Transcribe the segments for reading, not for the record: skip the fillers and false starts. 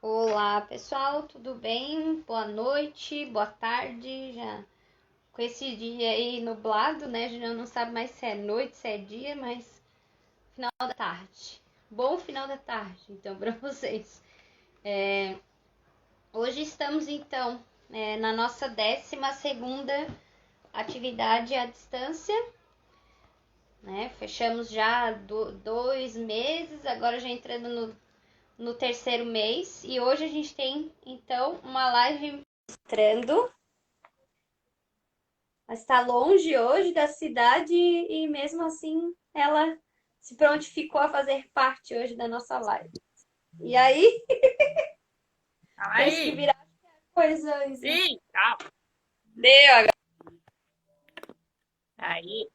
Olá, pessoal, tudo bem? Boa noite, boa tarde. Já com esse dia aí nublado, né? A gente já não sabe mais se é noite, se é dia, mas final da tarde. Bom final da tarde, então, para vocês. Hoje estamos, então, na nossa 12ª atividade à distância, né? Fechamos já 2 meses, agora já entrando no terceiro mês. E hoje a gente tem, então, uma live mostrando. Ela está longe hoje da cidade e mesmo assim ela se prontificou a fazer parte hoje da nossa live. E aí, tens que Aí, virar coisa, Isa. sim, tá. Deu agora. Aí,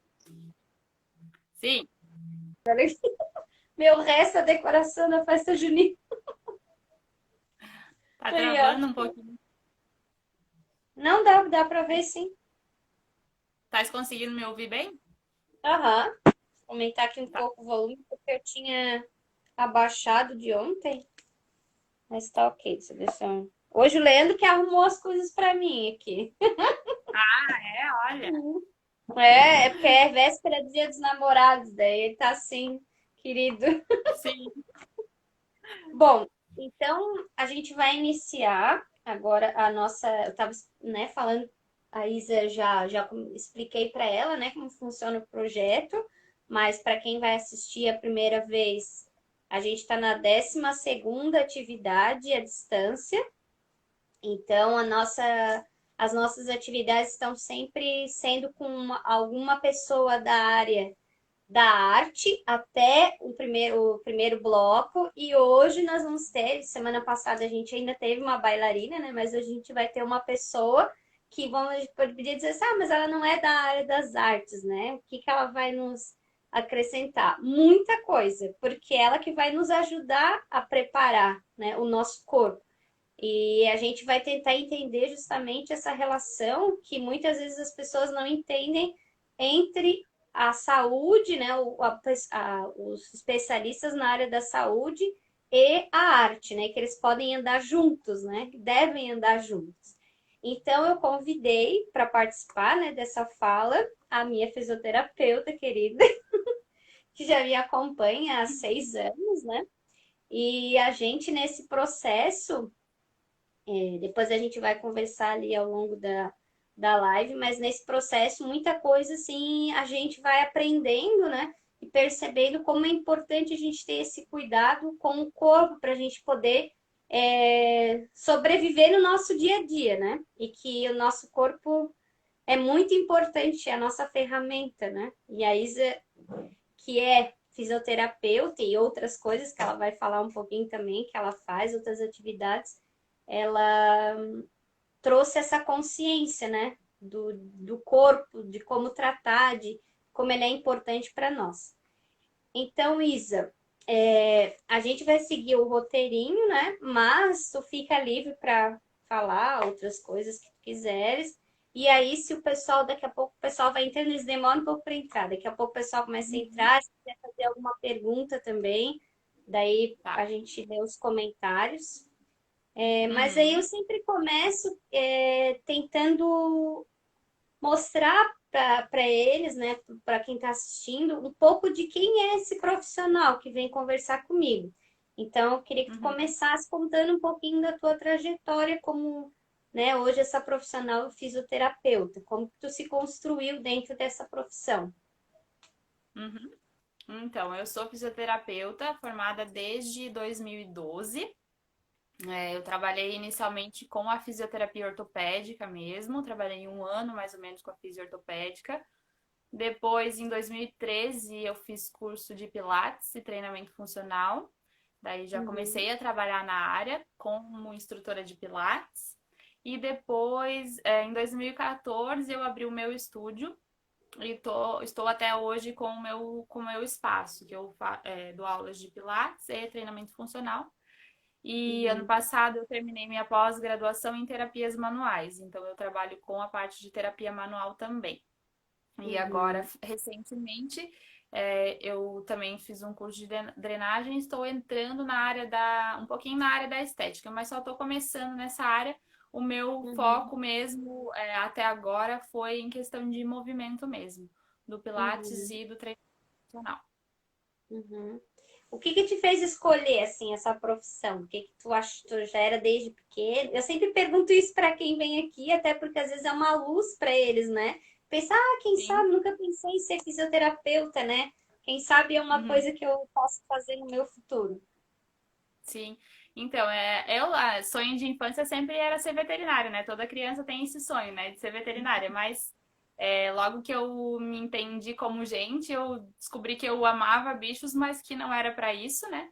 sim, Meu resto é decoração da festa junina. tá Aí, ó. travando um pouquinho. Não dá pra ver sim. Tá conseguindo me ouvir bem? Aham. Aumentar aqui um Tá. pouco o volume, porque eu tinha abaixado de ontem. Mas tá ok. Deixa eu... Hoje o Leandro que arrumou as coisas pra mim aqui. Olha. É porque é véspera do Dia dos Namorados, daí ele tá assim, querido. Sim. Bom, então a gente vai iniciar agora a nossa. Eu tava, né, falando, a Isa já expliquei para ela, né, como funciona o projeto, mas para quem vai assistir a primeira vez, a gente está na 12ª atividade à distância. Então, as nossas atividades estão sempre sendo com alguma pessoa da área da arte até o primeiro bloco. E hoje nós vamos ter, semana passada a gente ainda teve uma bailarina, né? Mas hoje a gente vai ter uma pessoa que vamos poder dizer assim, mas ela não é da área das artes, né? O que que ela vai nos acrescentar? Muita coisa, porque ela que vai nos ajudar a preparar, né, o nosso corpo. E a gente vai tentar entender justamente essa relação que muitas vezes as pessoas não entendem entre a saúde, né, os especialistas na área da saúde e a arte, né, que eles podem andar juntos, né, devem andar juntos. Então eu convidei para participar, né, dessa fala a minha fisioterapeuta querida, que já me acompanha há 6 anos, né, e a gente nesse processo depois a gente vai conversar ali ao longo da live, mas nesse processo, muita coisa assim a gente vai aprendendo, né? E percebendo como é importante a gente ter esse cuidado com o corpo para a gente poder sobreviver no nosso dia a dia, né? E que o nosso corpo é muito importante, é a nossa ferramenta, né? E a Isa, que é fisioterapeuta e outras coisas que ela vai falar um pouquinho também, que ela faz, outras atividades, ela trouxe essa consciência, né? Do corpo, de como tratar, de como ele é importante para nós. Então, Isa, a gente vai seguir o roteirinho, né? Mas tu fica livre para falar outras coisas que tu quiseres. E aí, se o pessoal, daqui a pouco o pessoal vai entrando, eles demoram um pouco para entrar. Daqui a pouco o pessoal começa a entrar, se quiser fazer alguma pergunta também, daí Tá. a gente lê os comentários. Mas aí eu Uhum. sempre começo tentando mostrar para eles, né, para quem está assistindo, um pouco de quem é esse profissional que vem conversar comigo. Então, eu queria que tu Uhum. começasse contando um pouquinho da tua trajetória como, né, hoje essa profissional fisioterapeuta, como que tu se construiu dentro dessa profissão. Uhum. Então, eu sou fisioterapeuta formada desde 2012. Eu trabalhei inicialmente com a fisioterapia ortopédica mesmo, trabalhei um ano mais ou menos com a fisioortopédica. Depois, em 2013, eu fiz curso de Pilates e treinamento funcional. Daí já Uhum, comecei a trabalhar na área como instrutora de Pilates. E depois, em 2014, eu abri o meu estúdio e estou até hoje com o meu espaço, que eu dou aulas de Pilates e treinamento funcional. E ano uhum, passado eu terminei minha pós-graduação em terapias manuais, então eu trabalho com a parte de terapia manual também. E agora, uhum, recentemente, Eu também fiz um curso de drenagem, estou entrando na área um pouquinho na área da estética, mas só estou começando nessa área. O meu Uhum, foco mesmo, até agora, foi em questão de movimento mesmo, do Pilates uhum, e do treino funcional. uhum. O que que te fez escolher assim essa profissão? O que que tu acha que tu já era desde pequeno? Eu sempre pergunto isso para quem vem aqui, até porque às vezes é uma luz para eles, né? Pensar, quem Sim. sabe, nunca pensei em ser fisioterapeuta, né? Quem sabe é uma Uhum. coisa que eu posso fazer no meu futuro. Sim. Então, sonho de infância sempre era ser veterinária, né? Toda criança tem esse sonho, né, de ser veterinária, mas logo que eu me entendi como gente, eu descobri que eu amava bichos, mas que não era para isso, né?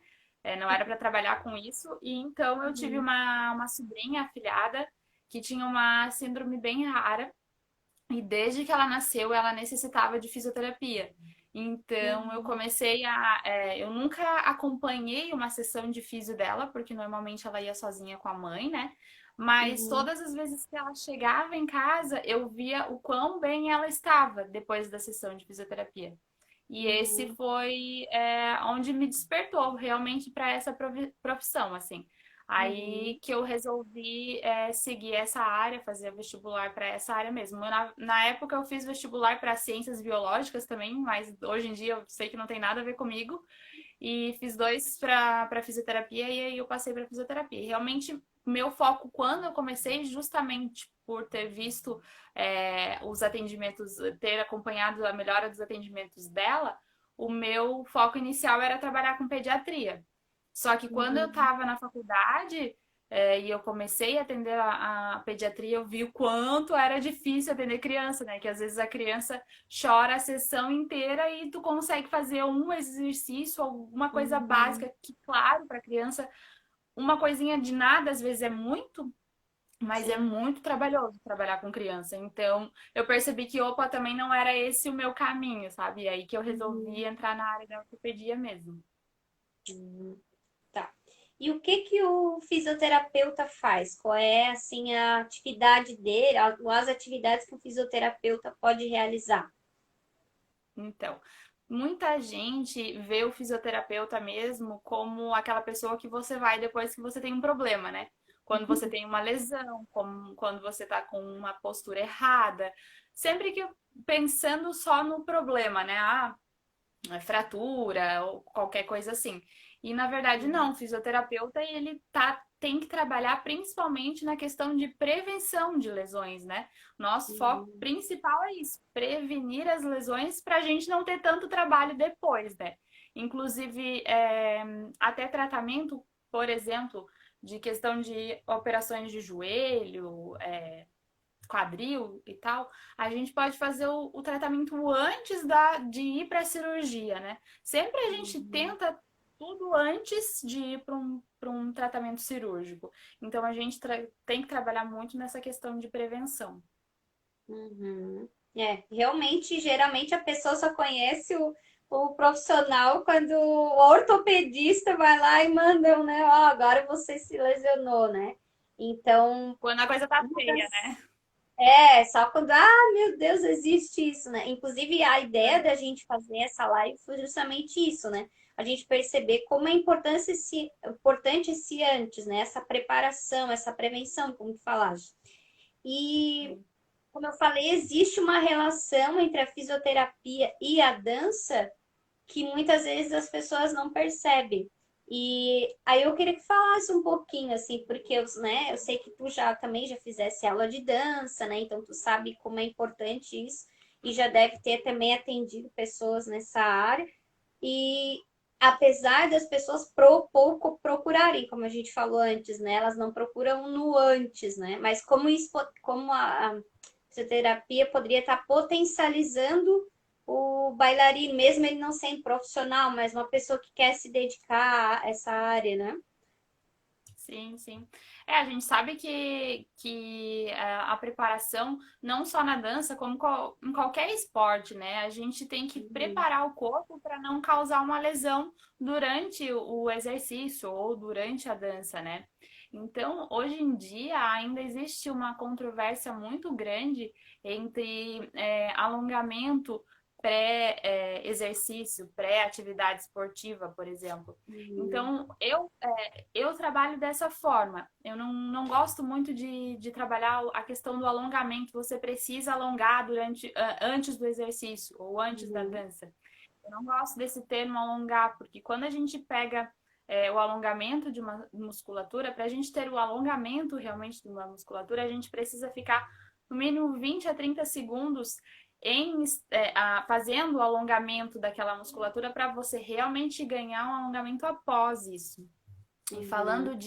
Não era para trabalhar com isso. E então eu tive Uhum, uma sobrinha afilhada que tinha uma síndrome bem rara. E desde que ela nasceu, ela necessitava de fisioterapia. Então, eu uhum, comecei eu nunca acompanhei uma sessão de fisio dela, porque normalmente ela ia sozinha com a mãe, né? Mas uhum, todas as vezes que ela chegava em casa, eu via o quão bem ela estava depois da sessão de fisioterapia. E esse uhum, foi onde me despertou realmente para essa profissão, assim. Aí uhum, que eu resolvi seguir essa área, fazer vestibular para essa área mesmo. Na época eu fiz vestibular para ciências biológicas também, mas hoje em dia eu sei que não tem nada a ver comigo. E fiz dois para fisioterapia e aí eu passei para fisioterapia. E realmente, meu foco quando eu comecei, justamente por ter visto os atendimentos, ter acompanhado a melhora dos atendimentos dela, o meu foco inicial era trabalhar com pediatria. Só que quando eu uhum, estava na faculdade, e eu comecei a atender a pediatria, eu vi o quanto era difícil atender criança, né? Que às vezes a criança chora a sessão inteira e tu consegue fazer um exercício, alguma coisa uhum. básica, que, claro, para criança, uma coisinha de nada às vezes é muito, mas é Sim. muito trabalhoso trabalhar com criança. Então, eu percebi que, opa, também não era esse o meu caminho, sabe? E aí que eu resolvi Uhum, entrar na área da ortopedia mesmo. uhum. Tá. E o que que o fisioterapeuta faz? Qual é, assim, a atividade dele, as atividades que o fisioterapeuta pode realizar? Então, muita gente vê o fisioterapeuta mesmo como aquela pessoa que você vai depois que você tem um problema, né? Quando você tem uma lesão, como quando você tá com uma postura errada, sempre que pensando só no problema, né? Fratura ou qualquer coisa assim. E na verdade não, o fisioterapeuta tem que trabalhar principalmente na questão de prevenção de lesões, né? Nosso foco Uhum, principal é isso, prevenir as lesões para a gente não ter tanto trabalho depois, né? Inclusive, até tratamento, por exemplo, de questão de operações de joelho, quadril e tal, a gente pode fazer o tratamento antes de ir para a cirurgia, né? Sempre a gente uhum, tenta tudo antes de ir para um tratamento cirúrgico. Então a gente tem que trabalhar muito nessa questão de prevenção. uhum. É, realmente, geralmente a pessoa só conhece o profissional quando o ortopedista vai lá e manda, né? Ó, agora você se lesionou, né? Então, Quando a coisa tá feia, muitas né? só quando, meu Deus, existe isso, né? Inclusive, a ideia da gente fazer essa live foi justamente isso, né? A gente perceber como é importante esse antes, né? Essa preparação, essa prevenção, como tu falaste. E, Sim. como eu falei, existe uma relação entre a fisioterapia e a dança que muitas vezes as pessoas não percebem. E aí eu queria que falasse um pouquinho, assim, porque eu sei que tu já também já fizesse aula de dança, né? Então tu sabe como é importante isso e já deve ter também atendido pessoas nessa área. E apesar das pessoas pouco procurarem, como a gente falou antes, né? Elas não procuram no antes, né? Mas como isso, como a fisioterapia poderia estar potencializando o bailarino, mesmo ele não sendo profissional, mas uma pessoa que quer se dedicar a essa área, né? Sim, sim. A gente sabe que a preparação, não só na dança, como em qualquer esporte, né? A gente tem que Uhum, preparar o corpo para não causar uma lesão durante o exercício ou durante a dança, né? Então, hoje em dia, ainda existe uma controvérsia muito grande entre alongamento pré-exercício, pré-atividade esportiva, por exemplo. Então, eu trabalho dessa forma. Eu não gosto muito de trabalhar a questão do alongamento. Você precisa alongar antes do exercício ou antes da Uhum. dança. Eu não gosto desse termo alongar, porque quando a gente pega o alongamento de uma musculatura, para a gente ter o alongamento realmente de uma musculatura, a gente precisa ficar no mínimo 20 a 30 segundos fazendo o alongamento daquela musculatura para você realmente ganhar um alongamento após isso. E Uhum. falando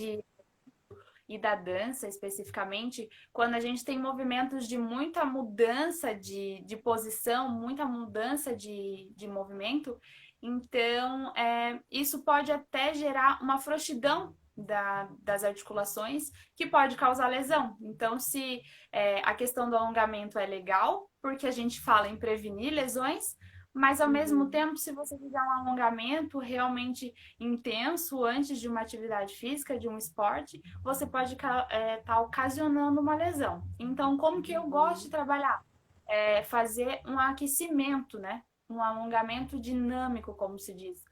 e da dança especificamente, quando a gente tem movimentos de muita mudança de posição, muita mudança de movimento, então isso pode até gerar uma frouxidão das articulações que pode causar lesão. Então, se a questão do alongamento é legal, porque a gente fala em prevenir lesões, mas ao mesmo Uhum. tempo, se você fizer um alongamento realmente intenso antes de uma atividade física, de um esporte, você pode estar ocasionando uma lesão. Então, como que eu gosto de Uhum. trabalhar? Fazer um aquecimento, né? Um alongamento dinâmico, como se diz.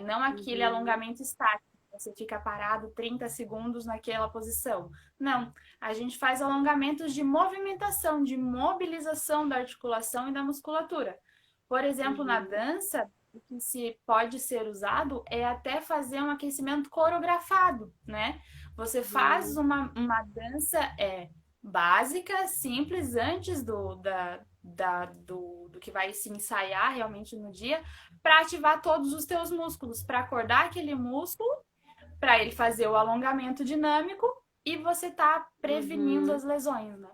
Não aquele Uhum. alongamento estático. Você fica parado 30 segundos naquela posição. Não, a gente faz alongamentos de movimentação, de mobilização da articulação e da musculatura. Por exemplo, na Uhum. dança, o que se pode ser usado é até fazer um aquecimento coreografado, né? Você faz Uhum. uma dança básica, simples, antes do que vai se ensaiar realmente no dia, para ativar todos os teus músculos, para acordar aquele músculo, para ele fazer o alongamento dinâmico e você tá prevenindo Uhum. as lesões, né?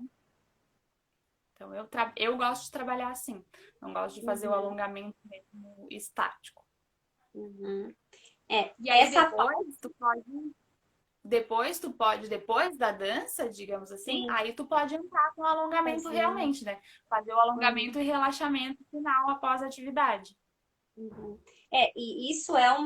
Então eu gosto de trabalhar assim, não gosto de fazer o Uhum. alongamento mesmo estático. Uhum. É, E aí essa parte, depois da dança, digamos assim, sim, aí tu pode entrar com o alongamento fazer. realmente, né? Fazer o Uhum. alongamento e relaxamento final após a atividade. Uhum. E isso é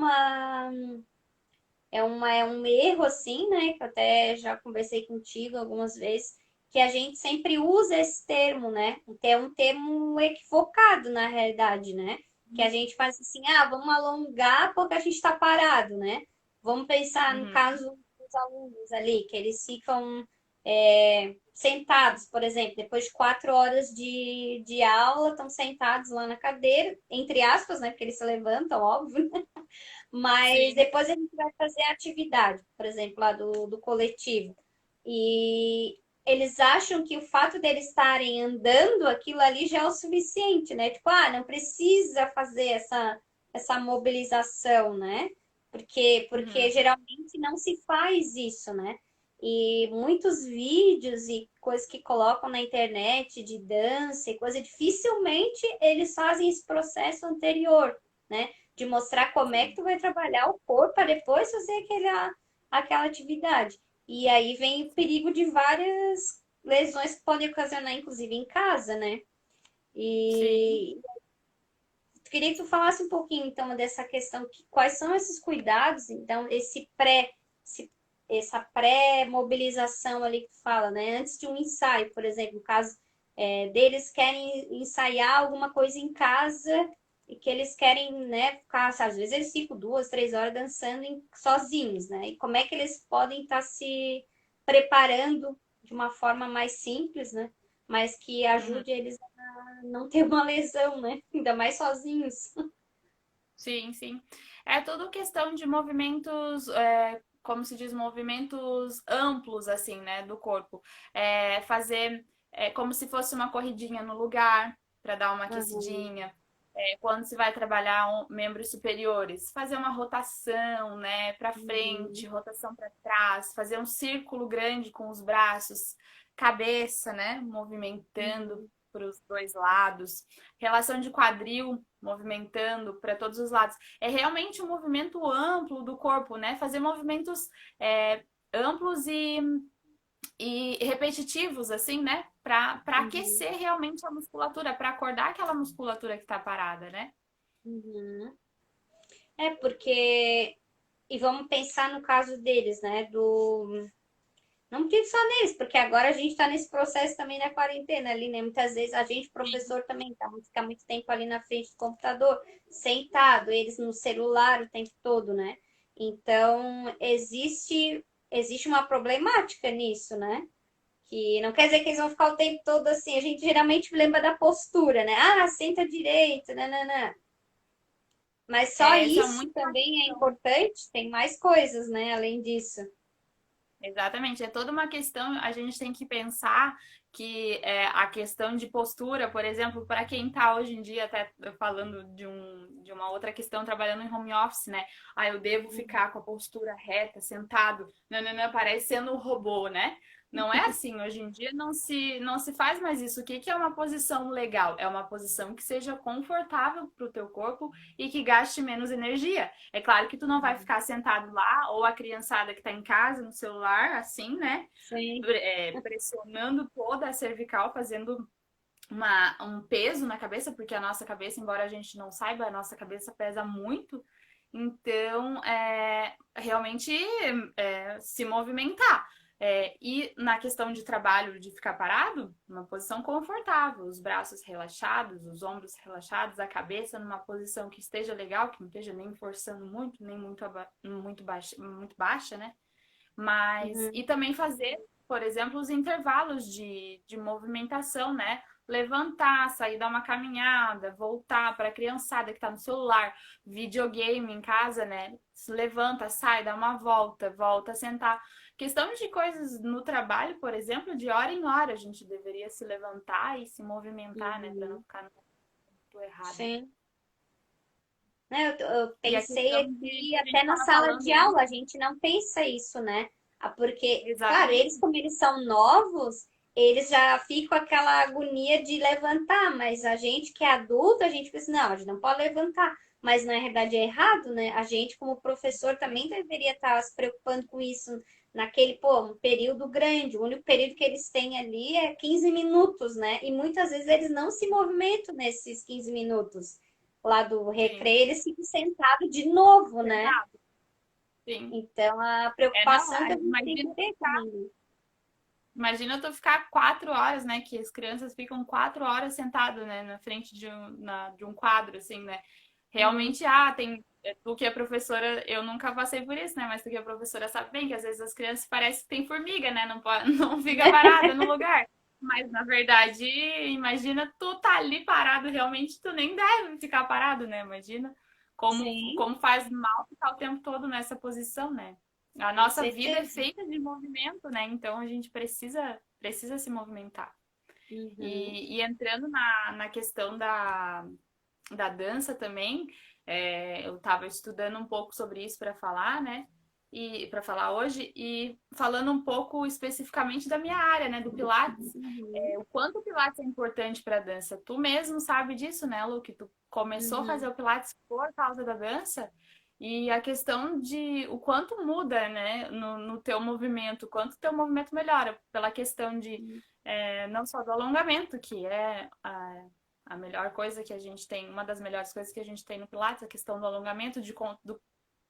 um erro, assim, né? Que eu até já conversei contigo algumas vezes, que a gente sempre usa esse termo, né? Que é um termo equivocado, na realidade, né? Que a gente faz assim, vamos alongar porque a gente está parado, né? Vamos pensar no Uhum. caso dos alunos ali, que eles ficam sentados, por exemplo, depois de 4 horas de aula, estão sentados lá na cadeira, entre aspas, né? Porque eles se levantam, óbvio. Mas Sim. depois a gente vai fazer a atividade, por exemplo, lá do coletivo. E eles acham que o fato deles estarem andando, aquilo ali já é o suficiente, né? Tipo, não precisa fazer essa mobilização, né? Porque Uhum. geralmente não se faz isso, né? E muitos vídeos e coisas que colocam na internet de dança e coisa, dificilmente eles fazem esse processo anterior, né? De mostrar como é que Sim. tu vai trabalhar o corpo para depois fazer aquela atividade. E aí vem o perigo de várias lesões que podem ocasionar, inclusive em casa, né? Sim. E queria que tu falasse um pouquinho, então, dessa questão, quais são esses cuidados, então, esse- essa pré-mobilização ali que tu fala, né? Antes de um ensaio, por exemplo, no caso deles querem ensaiar alguma coisa em casa e que eles querem, né, ficar, sabe, às vezes eles ficam 2, 3 horas dançando sozinhos, né? E como é que eles podem estar se preparando de uma forma mais simples, né? Mas que Uhum. ajude eles não ter uma lesão, né? Ainda mais sozinhos. Sim, sim. É tudo questão de movimentos, como se diz, movimentos amplos, assim, né, do corpo. Fazer como se fosse uma corridinha no lugar, para dar uma Uhum, aquecidinha. Quando se vai trabalhar membros superiores, fazer uma rotação, né, para frente, uhum, rotação para trás, fazer um círculo grande com os braços, cabeça, né, movimentando uhum, para os dois lados, relação de quadril movimentando para todos os lados. É realmente um movimento amplo do corpo, né? Fazer movimentos amplos e repetitivos, assim, né? Para uhum, aquecer realmente a musculatura, para acordar aquela musculatura que está parada, né? uhum. Porque, e vamos pensar no caso deles, né? Não digo só neles, porque agora a gente está nesse processo também da quarentena ali, né? Muitas vezes a gente, Sim. professor, também tá, fica muito tempo ali na frente do computador, sentado, eles no celular o tempo todo, né? Então, existe uma problemática nisso, né? Que não quer dizer que eles vão ficar o tempo todo assim. A gente geralmente lembra da postura, né? Ah, senta direito, nananã. Mas só É, essa é isso muito uma também é questão. importante? Tem mais coisas, né? Além disso. Exatamente, é toda uma questão, a gente tem que pensar que a questão de postura, por exemplo, para quem está hoje em dia, até falando de uma outra questão, trabalhando em home office, né? Ah, eu devo ficar com a postura reta, sentado, não, parecendo um robô, né? Não é assim, hoje em dia não se faz mais isso. O que que é uma posição legal? É uma posição que seja confortável para o teu corpo e que gaste menos energia. É claro que tu não vai ficar sentado lá, ou a criançada que está em casa, no celular, assim, né? Sim. Pressionando toda a cervical, fazendo um peso na cabeça, porque a nossa cabeça, embora a gente não saiba, a nossa cabeça pesa muito. Então, realmente se movimentar. E na questão de trabalho, de ficar parado, uma posição confortável, os braços relaxados, os ombros relaxados, a cabeça numa posição que esteja legal, que não esteja nem forçando muito, nem muito baixa, né? Mas, Uhum. e também fazer, por exemplo, os intervalos de movimentação, né? Levantar, sair dar uma caminhada, voltar para a criançada que está no celular, videogame em casa, né? Se levanta, sai, dá uma volta, volta a sentar. Questão de coisas no trabalho, por exemplo, de hora em hora a gente deveria se levantar e se movimentar, né? Para não Uhum. ficar no ponto errado. Sim. Né, eu E a pensei questão de aqui que a gente até na estava sala falando de aula, a antes, gente não pensa isso, né? Ah, porque, claro, eles, exatamente. como eles são novos, eles já ficam aquela agonia de levantar, mas a gente que é adulto, a gente pensa, não, a gente não pode levantar. Mas na realidade é errado, né? A gente, como professor, também deveria estar se preocupando com isso naquele, pô, um período grande. O único período que eles têm ali é 15 minutos, né? E muitas vezes eles não se movimentam nesses 15 minutos lá do Sim, recreio, eles ficam sentados de novo, né? exato, sim. Então, a Não, preocupação que a gente tem que imagina, ter também. imagina tu ficar 4 horas, né? Que as crianças ficam 4 horas sentadas, né? Na frente de um quadro, assim, né? Uhum. Realmente, tem. Tu que é professora, eu nunca passei por isso, né? Mas tu que é professora sabe bem que às vezes as crianças parecem que tem formiga, né? Não, pode, não fica parada no lugar. Mas na verdade, imagina tu tá ali parado, realmente tu nem deve ficar parado, né? Imagina Sim, como faz mal ficar o tempo todo nessa posição, né? A com nossa vida é certeza. feita de movimento, né? Então a gente precisa se movimentar. Uhum. E entrando na questão da dança também, eu estava estudando um pouco sobre isso para falar, né? E para falar hoje, e falando um pouco especificamente da minha área, né? Do Pilates. Uhum. O quanto o Pilates é importante para a dança. Tu mesmo sabe disso, né, Lu? Que tu começou a fazer Uhum. o Pilates por causa da dança. E a questão de o quanto muda, né, no teu movimento, o quanto o teu movimento melhora, pela questão de não só do alongamento, que é a melhor coisa que a gente tem, uma das melhores coisas que a gente tem no Pilates, a questão do alongamento, do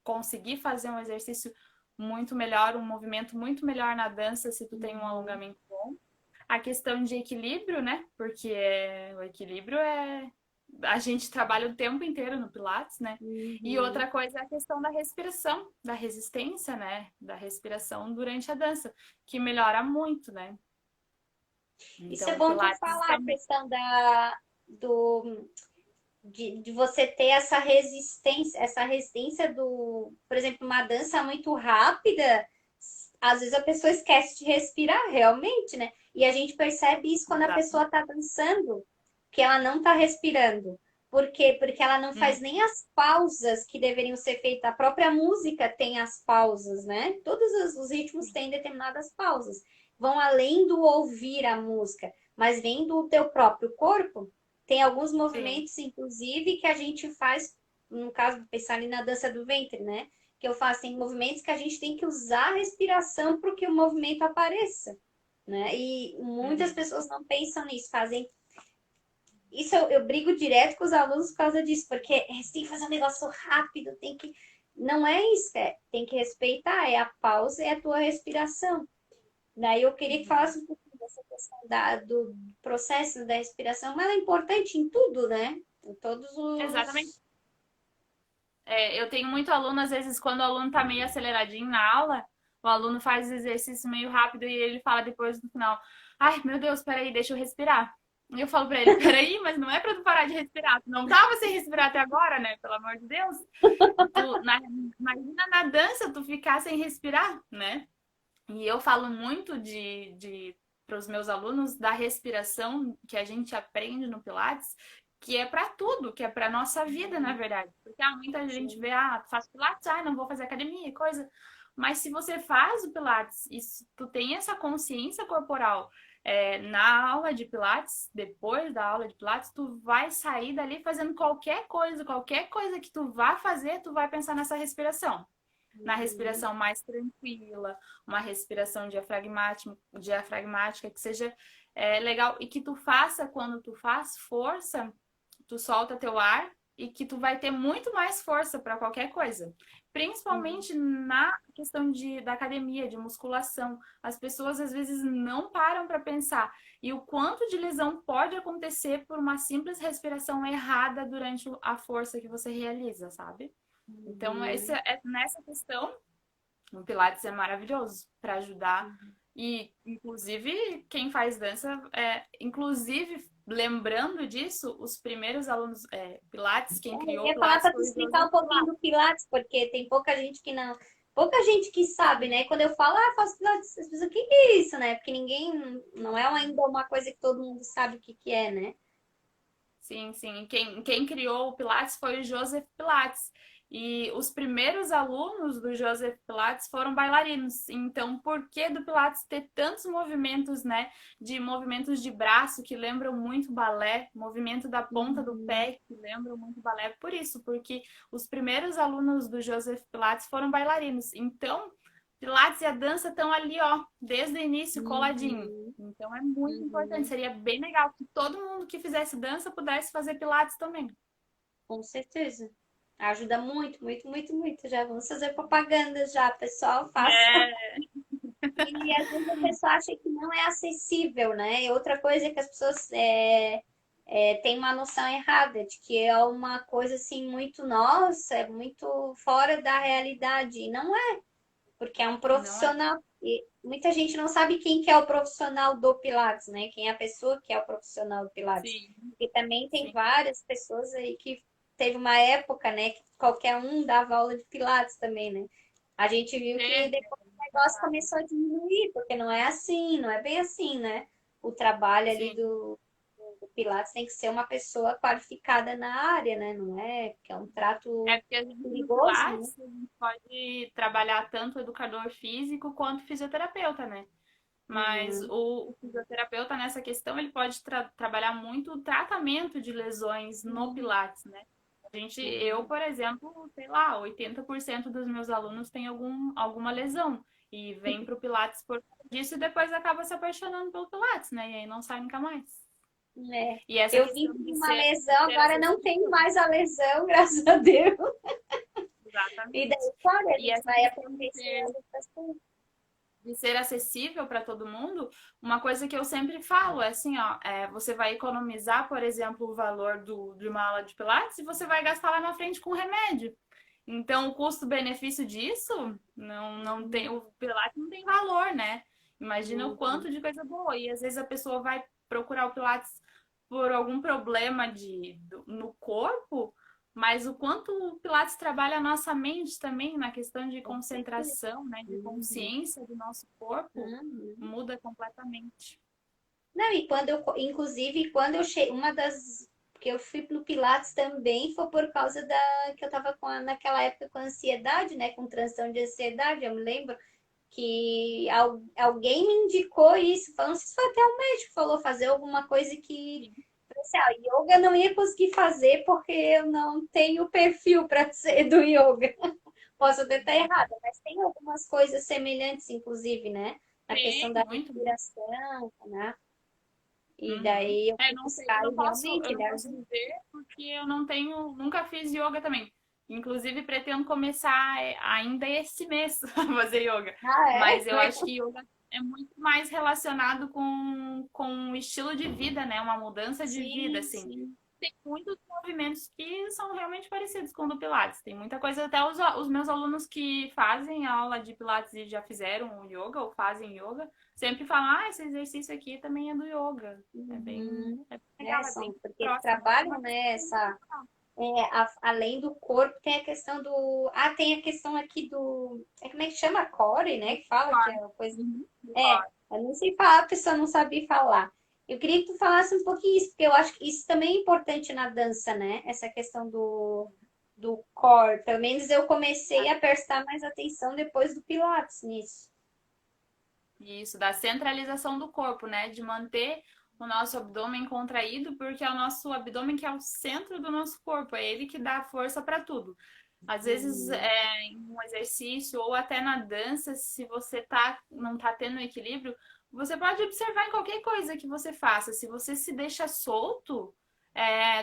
conseguir fazer um exercício muito melhor, um movimento muito melhor na dança se tu tem um Uhum. alongamento bom. A questão de equilíbrio, né? Porque o equilíbrio a gente trabalha o tempo inteiro no Pilates, né? E Uhum. outra coisa é a questão da respiração, da resistência, né? Da respiração durante a dança, que melhora muito, né? Isso é Então, o bom tu Pilates falar, a também. questão de você ter essa resistência por exemplo, uma dança muito rápida, às vezes a pessoa esquece de respirar realmente, né? E a gente percebe isso quando a pessoa Exatamente. está dançando, que ela não está respirando. Por quê? Porque ela não Hum, faz nem as pausas que deveriam ser feitas. A própria música tem as pausas, né? Todos os ritmos têm determinadas pausas. Vão além do ouvir a música, mas vem do teu próprio corpo. Tem alguns sim, movimentos, inclusive, que a gente faz, no caso, pensar ali na dança do ventre, né? Que eu faço, tem movimentos que a gente tem que usar a respiração para que o movimento apareça, né? E muitas uhum, pessoas não pensam nisso, fazem. Isso eu brigo direto com os alunos por causa disso, porque você tem que fazer um negócio rápido, tem que. Não é isso, tem que respeitar, é a pausa e a tua respiração. Daí eu queria que Uhum. falasse um pouquinho dessa questão do processo da respiração, mas ela é importante em tudo, né? Em todos Exatamente. os. É, eu tenho muito aluno, às vezes, quando o aluno tá meio aceleradinho na aula, o aluno faz exercício meio rápido e ele fala depois no final: Ai, meu Deus, peraí, deixa eu respirar. E eu falo pra ele: Peraí, mas não é pra tu parar de respirar. Tu não tava sem respirar até agora, né? Pelo amor de Deus. Imagina na dança tu ficar sem respirar, né? E eu falo muito para os meus alunos da respiração que a gente aprende no Pilates, que é para tudo, que é para nossa vida, na verdade. Porque muita gente Sim. vê, faz Pilates, não vou fazer academia, coisa. Mas se você faz o Pilates e se tu tem essa consciência corporal na aula de Pilates, depois da aula de Pilates, tu vai sair dali fazendo qualquer coisa que tu vá fazer, tu vai pensar nessa respiração na Uhum. respiração mais tranquila, uma respiração diafragmática que seja legal e que tu faça quando tu faz força, tu solta teu ar e que tu vai ter muito mais força para qualquer coisa. Uhum. Principalmente na questão da academia, de musculação. As pessoas às vezes não param para pensar e o quanto de lesão pode acontecer por uma simples respiração errada durante a força que você realiza, sabe? Então, Uhum. nessa questão, o Pilates é maravilhoso para ajudar. Uhum. E, inclusive, quem faz dança, inclusive, lembrando disso, os primeiros alunos Pilates, quem Eu criou o ia falar Pilates para tu foi o explicar Joseph um pouquinho Pilates. do Pilates, porque tem pouca gente que não. Pouca gente que sabe, né? Quando eu falo, faço Pilates, as pessoas, o que que é isso, né? Porque ninguém, não é ainda uma coisa que todo mundo sabe o que que é, né? Sim, sim. Quem criou o Pilates foi o Joseph Pilates. E os primeiros alunos do Joseph Pilates foram bailarinos. Então, por que do Pilates ter tantos movimentos, né? De movimentos de braço que lembram muito balé, movimento da ponta do Uhum. pé que lembram muito balé? Por isso, porque os primeiros alunos do Joseph Pilates foram bailarinos. Então, Pilates e a dança estão ali, ó, desde o início, coladinho. Uhum. Então é muito importante. Uhum. Seria bem legal que todo mundo que fizesse dança pudesse fazer pilates também. Com certeza. Ajuda muito, muito, muito, muito. Já vamos fazer propaganda já, pessoal. Faça. É, E às vezes a pessoa acha que não é acessível, né? E outra coisa é que as pessoas têm uma noção errada de que é uma coisa assim muito nossa, é muito fora da realidade. E não é, porque é um não é? profissional. E muita gente não sabe quem que é o profissional do Pilates, né? Quem é a pessoa que é o profissional do Pilates. Sim, E também tem sim. várias pessoas aí que teve uma época, né, que qualquer um dava aula de Pilates também, né? A gente viu que Teve. depois o negócio começou a diminuir, porque não é assim, não é bem assim, né? O trabalho ali Sim. do Pilates tem que ser uma pessoa qualificada na área, né? Não é, porque é um É trato porque a gente no perigoso, né? Pilates a gente pode trabalhar tanto educador físico quanto fisioterapeuta, né? Mas Uhum, o fisioterapeuta nessa questão ele pode trabalhar muito o tratamento de lesões no uhum, Pilates, né? Eu, uhum. por exemplo, sei lá, 80% dos meus alunos têm alguma lesão e vem para o Pilates por causa disso e depois acaba se apaixonando pelo Pilates, né? E aí não sai nunca mais. É. E essa Eu vim questão com de uma de lesão, ser agora não tenho acessível, mais a lesão, graças a Deus. E exatamente. daí, claro, a E gente essa vai questão de aperfeiçoando outras coisas. ser acessível para todo mundo, uma coisa que eu sempre falo é assim, ó, você vai economizar, por exemplo, o valor de uma aula de Pilates e você vai gastar lá na frente com remédio. Então, o custo-benefício disso não tem, o Pilates não tem valor, né? Imagina o Uhum. quanto de coisa boa. E às vezes a pessoa vai procurar o Pilates por algum problema no corpo, mas o quanto o Pilates trabalha a nossa mente também na questão de Com certeza. concentração, né, de Uhum. consciência do nosso corpo, Uhum. muda completamente. Não, e quando eu, inclusive, quando eu cheguei, uma das que eu fui no Pilates também foi por causa da que eu tava naquela época com ansiedade, né, com transição de ansiedade, eu me lembro que alguém me indicou isso, falando, não sei se foi até um médico que falou fazer alguma coisa que Sim, assim, yoga eu não ia conseguir fazer porque eu não tenho perfil para ser do yoga. Posso até estar errada, mas tem algumas coisas semelhantes, inclusive, né? Na tem questão da muito. respiração, né? E Uhum. daí eu fui Não sei, buscar e eu realmente não ele posso ajuda. dizer porque eu não tenho, nunca fiz yoga também. Inclusive, pretendo começar ainda esse mês a fazer yoga. Ah, é? Mas eu acho que yoga. é muito mais relacionado com o estilo de vida, né? Uma mudança de vida, Sim, assim. sim. Tem muitos movimentos que são realmente parecidos com o do Pilates. Tem muita coisa, até os meus alunos que fazem aula de Pilates e já fizeram o yoga ou fazem yoga, sempre falam, ah, esse exercício aqui também é do yoga. Uhum. É bem É, legal, é bem sim, porque próximo. É trabalham, uma né, questão essa, além do corpo, tem a questão do. Ah, tem a questão aqui do. Como é que chama? Core, né? Que fala que é uma coisa. uhum. É, eu não sei falar, a pessoa não sabia falar. Eu queria que tu falasse um pouquinho isso, porque eu acho que isso também é importante na dança, né? Essa questão do core. Pelo menos eu comecei a prestar mais atenção depois do Pilates nisso. Isso, da centralização do corpo, né? De manter o nosso abdômen contraído, porque é o nosso abdômen que é o centro do nosso corpo, é ele que dá força para tudo. Às vezes, Uhum. em um exercício ou até na dança, se você não tá tendo equilíbrio, você pode observar em qualquer coisa que você faça. Se você se deixa solto,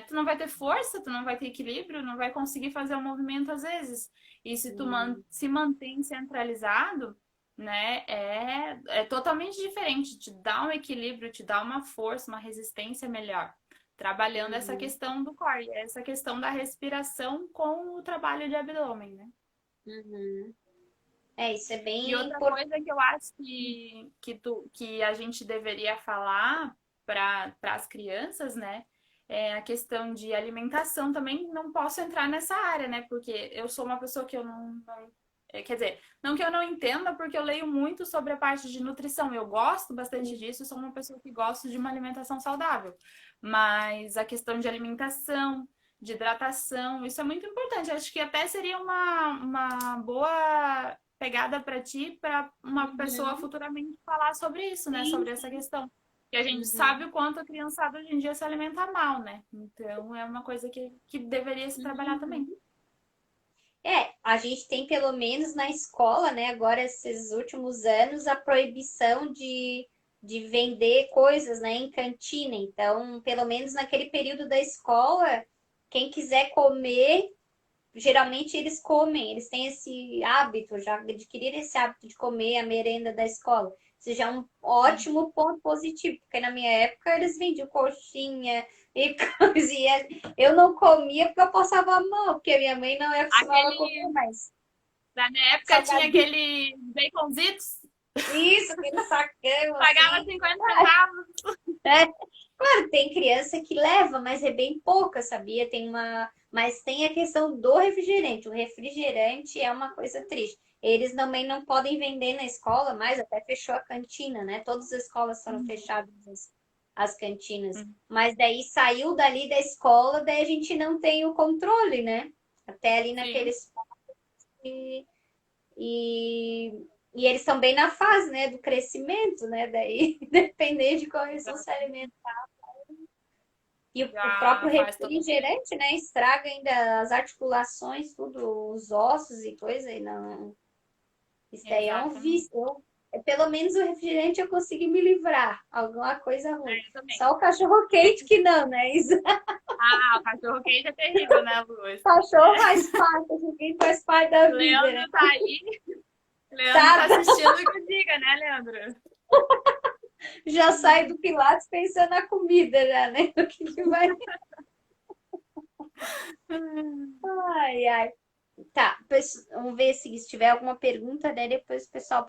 tu não vai ter força, tu não vai ter equilíbrio, não vai conseguir fazer o movimento às vezes. E se Uhum. se mantém centralizado, né, é totalmente diferente, te dá um equilíbrio, te dá uma força, uma resistência melhor. Trabalhando essa Uhum. questão do core, essa questão da respiração com o trabalho de abdômen, né? Uhum. Isso é E bem outra importante. coisa que eu acho que a gente deveria falar para as crianças, né? É a questão de alimentação. Também não posso entrar nessa área, né? Porque eu sou uma pessoa que eu quer dizer, não que eu não entenda, porque eu leio muito sobre a parte de nutrição. Eu gosto bastante disso, sou uma pessoa que gosta de uma alimentação saudável. Mas a questão de alimentação, de hidratação, isso é muito importante. Acho que até seria uma boa pegada para ti, para uma pessoa Uhum. futuramente falar sobre isso, né? Sim, Sobre essa sim. questão. Que a gente sabe Uhum. o quanto a criançada hoje em dia se alimenta mal, né? Então é uma coisa que deveria se trabalhar também. Uhum. A gente tem pelo menos na escola, né, agora esses últimos anos, a proibição de vender coisas, né, em cantina. Então, pelo menos naquele período da escola, quem quiser comer, geralmente eles comem, eles têm esse hábito, já adquiriram esse hábito de comer a merenda da escola. Isso já é um ótimo ponto positivo, porque na minha época eles vendiam coxinha e coisa, eu não comia porque eu passava mal, porque a minha mãe não é acostumada a comer Aquele, mais. na minha época tinha Salgadinho, aquele baconzitos, isso, aquele sacão pagava assim. 50 centavos. É, claro, tem criança que leva, mas é bem pouca, sabia? Mas tem a questão do refrigerante. O refrigerante é uma coisa triste. Eles também não podem vender na escola, mas até fechou a cantina, né? Todas as escolas foram fechadas, as cantinas. Mas daí saiu dali da escola, daí a gente não tem o controle, né? Até ali Sim. naqueles e, e, e eles estão bem na fase, né, do crescimento, né? Daí depender de como eles vão se alimentar. E o próprio Já faz todo. refrigerante, né, estraga ainda as articulações, tudo, os ossos e coisa, e não. Isso daí é um Exatamente. vício. Pelo menos o refrigerante eu consegui me livrar, alguma coisa ruim. Eu também. Só o cachorro É quente que, que não, né? Isso, o cachorro quente é terrível, né, Luz? cachorro faz parte, cachorro quente faz parte da vida, né? Leandro tá aí. Leandro tá Tá, assistindo que eu diga, né, Leandro? já sai do Pilates pensando na comida, já, né? O que que vai. Ai, ai. Tá, vamos ver se tiver alguma pergunta, daí depois o pessoal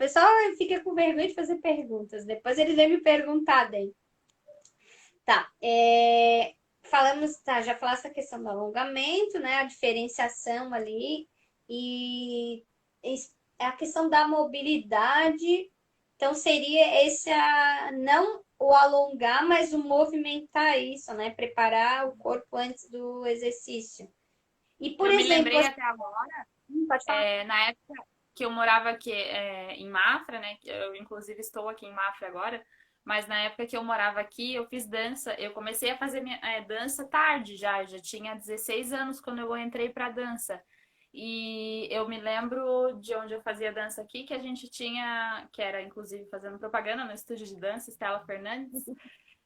fica com vergonha de fazer perguntas, depois eles vêm me perguntar daí. Tá, falamos, tá, já falasse a questão do alongamento, né, a diferenciação ali, e a questão da mobilidade, então seria não o alongar, mas o movimentar isso, né, preparar o corpo antes do exercício. E, por Eu me exemplo, lembrei até agora, pode falar. na época que eu morava aqui em Mafra, né? Que eu, inclusive, estou aqui em Mafra agora. Mas na época que eu morava aqui, eu fiz dança. Eu comecei a fazer minha, dança tarde já. Eu já tinha 16 anos quando eu entrei para dança. E eu me lembro de onde eu fazia dança aqui, que a gente tinha, que era inclusive fazendo propaganda no estúdio de dança, Estela Fernandes.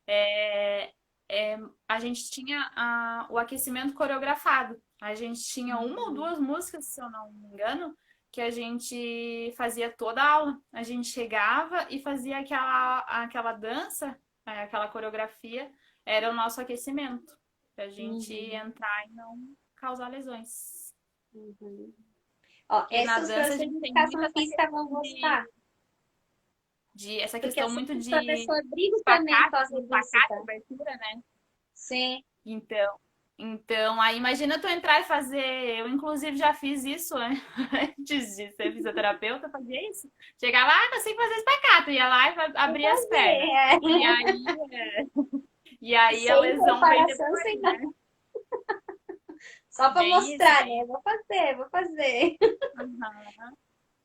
É, é, a gente tinha o aquecimento coreografado. A gente tinha uma ou duas músicas, se eu não me engano, que a gente fazia toda a aula. A gente chegava e fazia aquela dança, aquela coreografia, era o nosso aquecimento, pra gente Uhum, entrar e não causar lesões. uhum. Ó, Porque na essas os dança a professores gente de tem muito educação essa física questão vão gostar, essa porque eu questão sei muito que os de professores brigam também por espacate, causa disso, tá? abertura, né? Sim. Então, aí imagina tu entrar e fazer. Eu, inclusive, já fiz isso antes de ser fisioterapeuta, fazia isso. Chegava, não sei fazer espacate, ia lá e Vou abria as fazer, pernas. é. E aí, e aí a Sem lesão vem preparação, depois, sem nada. né? Só para Bem isso, mostrar, bem. né? Vou fazer, vou fazer. Aham.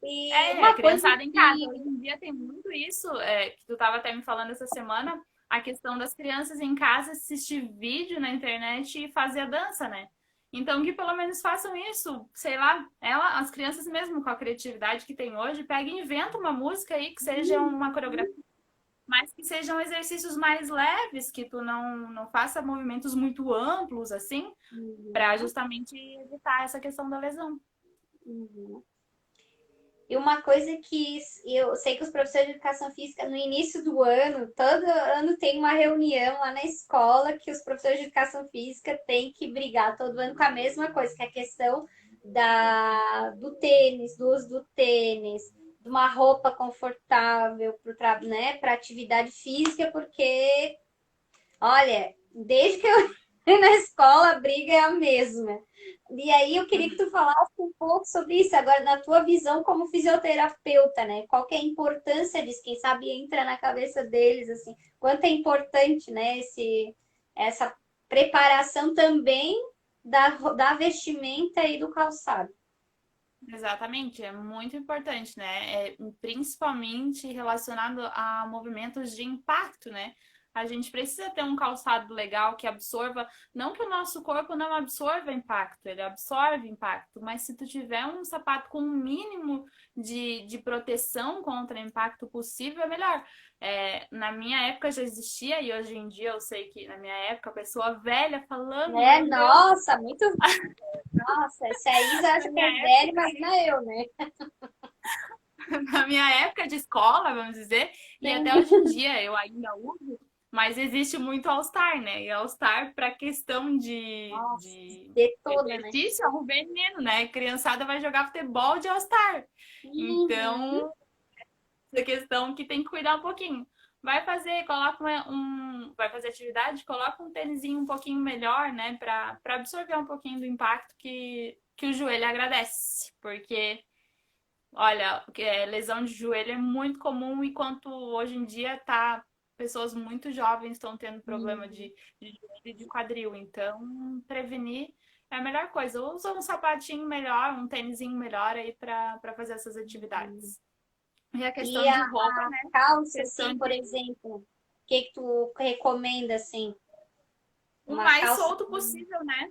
E É, a uma coisa criançada em casa. que Hoje em dia tem muito isso, que tu estava até me falando essa semana, a questão das crianças em casa assistir vídeo na internet e fazer a dança, né? Então, que pelo menos façam isso, sei lá, as crianças mesmo com a criatividade que tem hoje, peguem e inventam uma música aí que seja uma coreografia, mas que sejam exercícios mais leves, que tu não faça movimentos muito amplos, assim, para Uhum, justamente evitar essa questão da lesão. uhum. E uma coisa que eu sei que os professores de educação física, no início do ano, todo ano tem uma reunião lá na escola que os professores de educação física têm que brigar todo ano com a mesma coisa, que é a questão do tênis, do uso do tênis, de uma roupa confortável para atividade física, porque, olha, desde que eu entrei na escola, a briga é a mesma. E aí eu queria que tu falasse um pouco sobre isso agora, na tua visão como fisioterapeuta, né? Qual que é a importância disso? Quem sabe entra na cabeça deles, assim, quanto é importante, né, essa preparação também da vestimenta e do calçado. Exatamente, é muito importante, né? Principalmente relacionado a movimentos de impacto, né? A gente precisa ter um calçado legal que absorva, não que o nosso corpo não absorva impacto, ele absorve impacto, mas se tu tiver um sapato com um mínimo de proteção contra impacto possível, é melhor. Na minha época já existia, e hoje em dia eu sei que na minha época, a pessoa velha falando, Né? meu Deus, Nossa, muito. Nossa, esse aí já na acho que é minha velho, imagina eu, né? na minha época de escola, vamos dizer, e até hoje em dia eu ainda uso, mas existe muito All-Star, né? E All-Star, para questão Nossa, de detona, né? exercício, é um veneno, né? Criançada vai jogar futebol de All-Star. Uhum. Então, essa questão que tem que cuidar um pouquinho. Vai fazer, coloca vai fazer atividade, coloca um tênisinho um pouquinho melhor, né? Para absorver um pouquinho do impacto que o joelho agradece. Porque olha, lesão de joelho é muito comum, enquanto hoje em dia pessoas muito jovens estão tendo problema Uhum. de joelho e de quadril. Então, prevenir é a melhor coisa. Usa um sapatinho melhor, um tênisinho melhor aí para fazer essas atividades. E a E questão a de roupa, né? calça, Questão assim, por de exemplo, o que que tu recomenda, assim? o Uma mais calça. solto possível, né?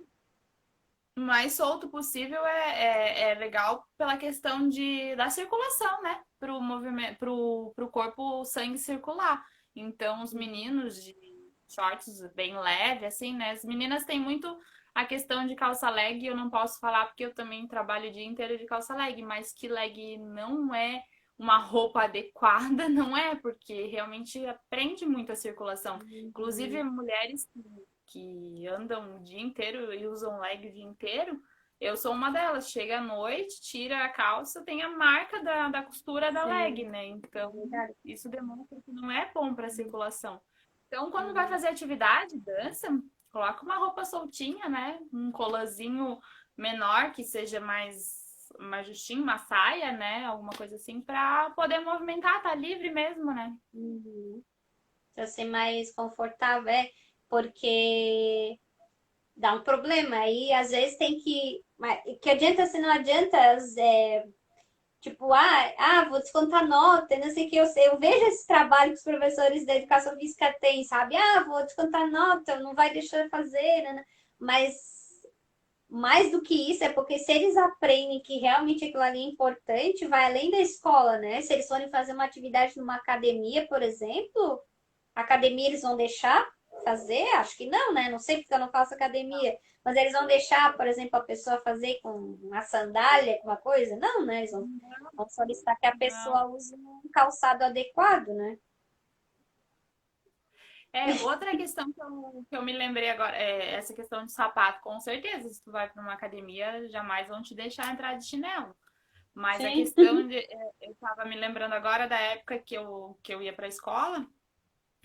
O mais solto possível é legal pela questão da circulação, né? Para o movimento, pro corpo, o sangue circular. Então, os meninos de shorts bem leve, assim, né? As meninas têm muito a questão de calça leg, eu não posso falar porque eu também trabalho o dia inteiro de calça leg, mas que leg não é uma roupa adequada, não é, porque realmente prende muito a circulação. Inclusive, Uhum. mulheres que andam o dia inteiro e usam leg o dia inteiro, eu sou uma delas. Chega à noite, tira a calça, tem a marca da costura da leg, Sim, né? Então, verdade. isso demonstra que não é bom para a circulação. Então, quando vai Uhum. fazer atividade, dança, coloca uma roupa soltinha, né? Um colazinho menor, que seja mais justinho, uma saia, né? Alguma coisa assim, para poder movimentar, tá livre mesmo, né? Uhum. Para ser mais confortável, é porque dá um problema. Aí, às vezes, tem que. Que adianta se não adianta, tipo, vou descontar nota, não sei o que. Eu vejo esse trabalho que os professores da educação física têm, sabe? Vou descontar nota, não vai deixar eu fazer, né? Mas mais do que isso, é porque se eles aprendem que realmente aquilo ali é importante, vai além da escola, né? Se eles forem fazer uma atividade numa academia, por exemplo, academia eles vão deixar? fazer? Acho que não, né? Não sei porque eu não faço academia. Mas eles vão deixar, por exemplo, a pessoa fazer com uma sandália, alguma coisa? Não, né? Eles vão solicitar que a Não. pessoa use um calçado adequado, né? Outra questão que eu me lembrei agora, essa questão de sapato, com certeza, se tu vai para uma academia, jamais vão te deixar entrar de chinelo. Mas a Sim. questão de, eu estava me lembrando agora da época que eu ia para a escola,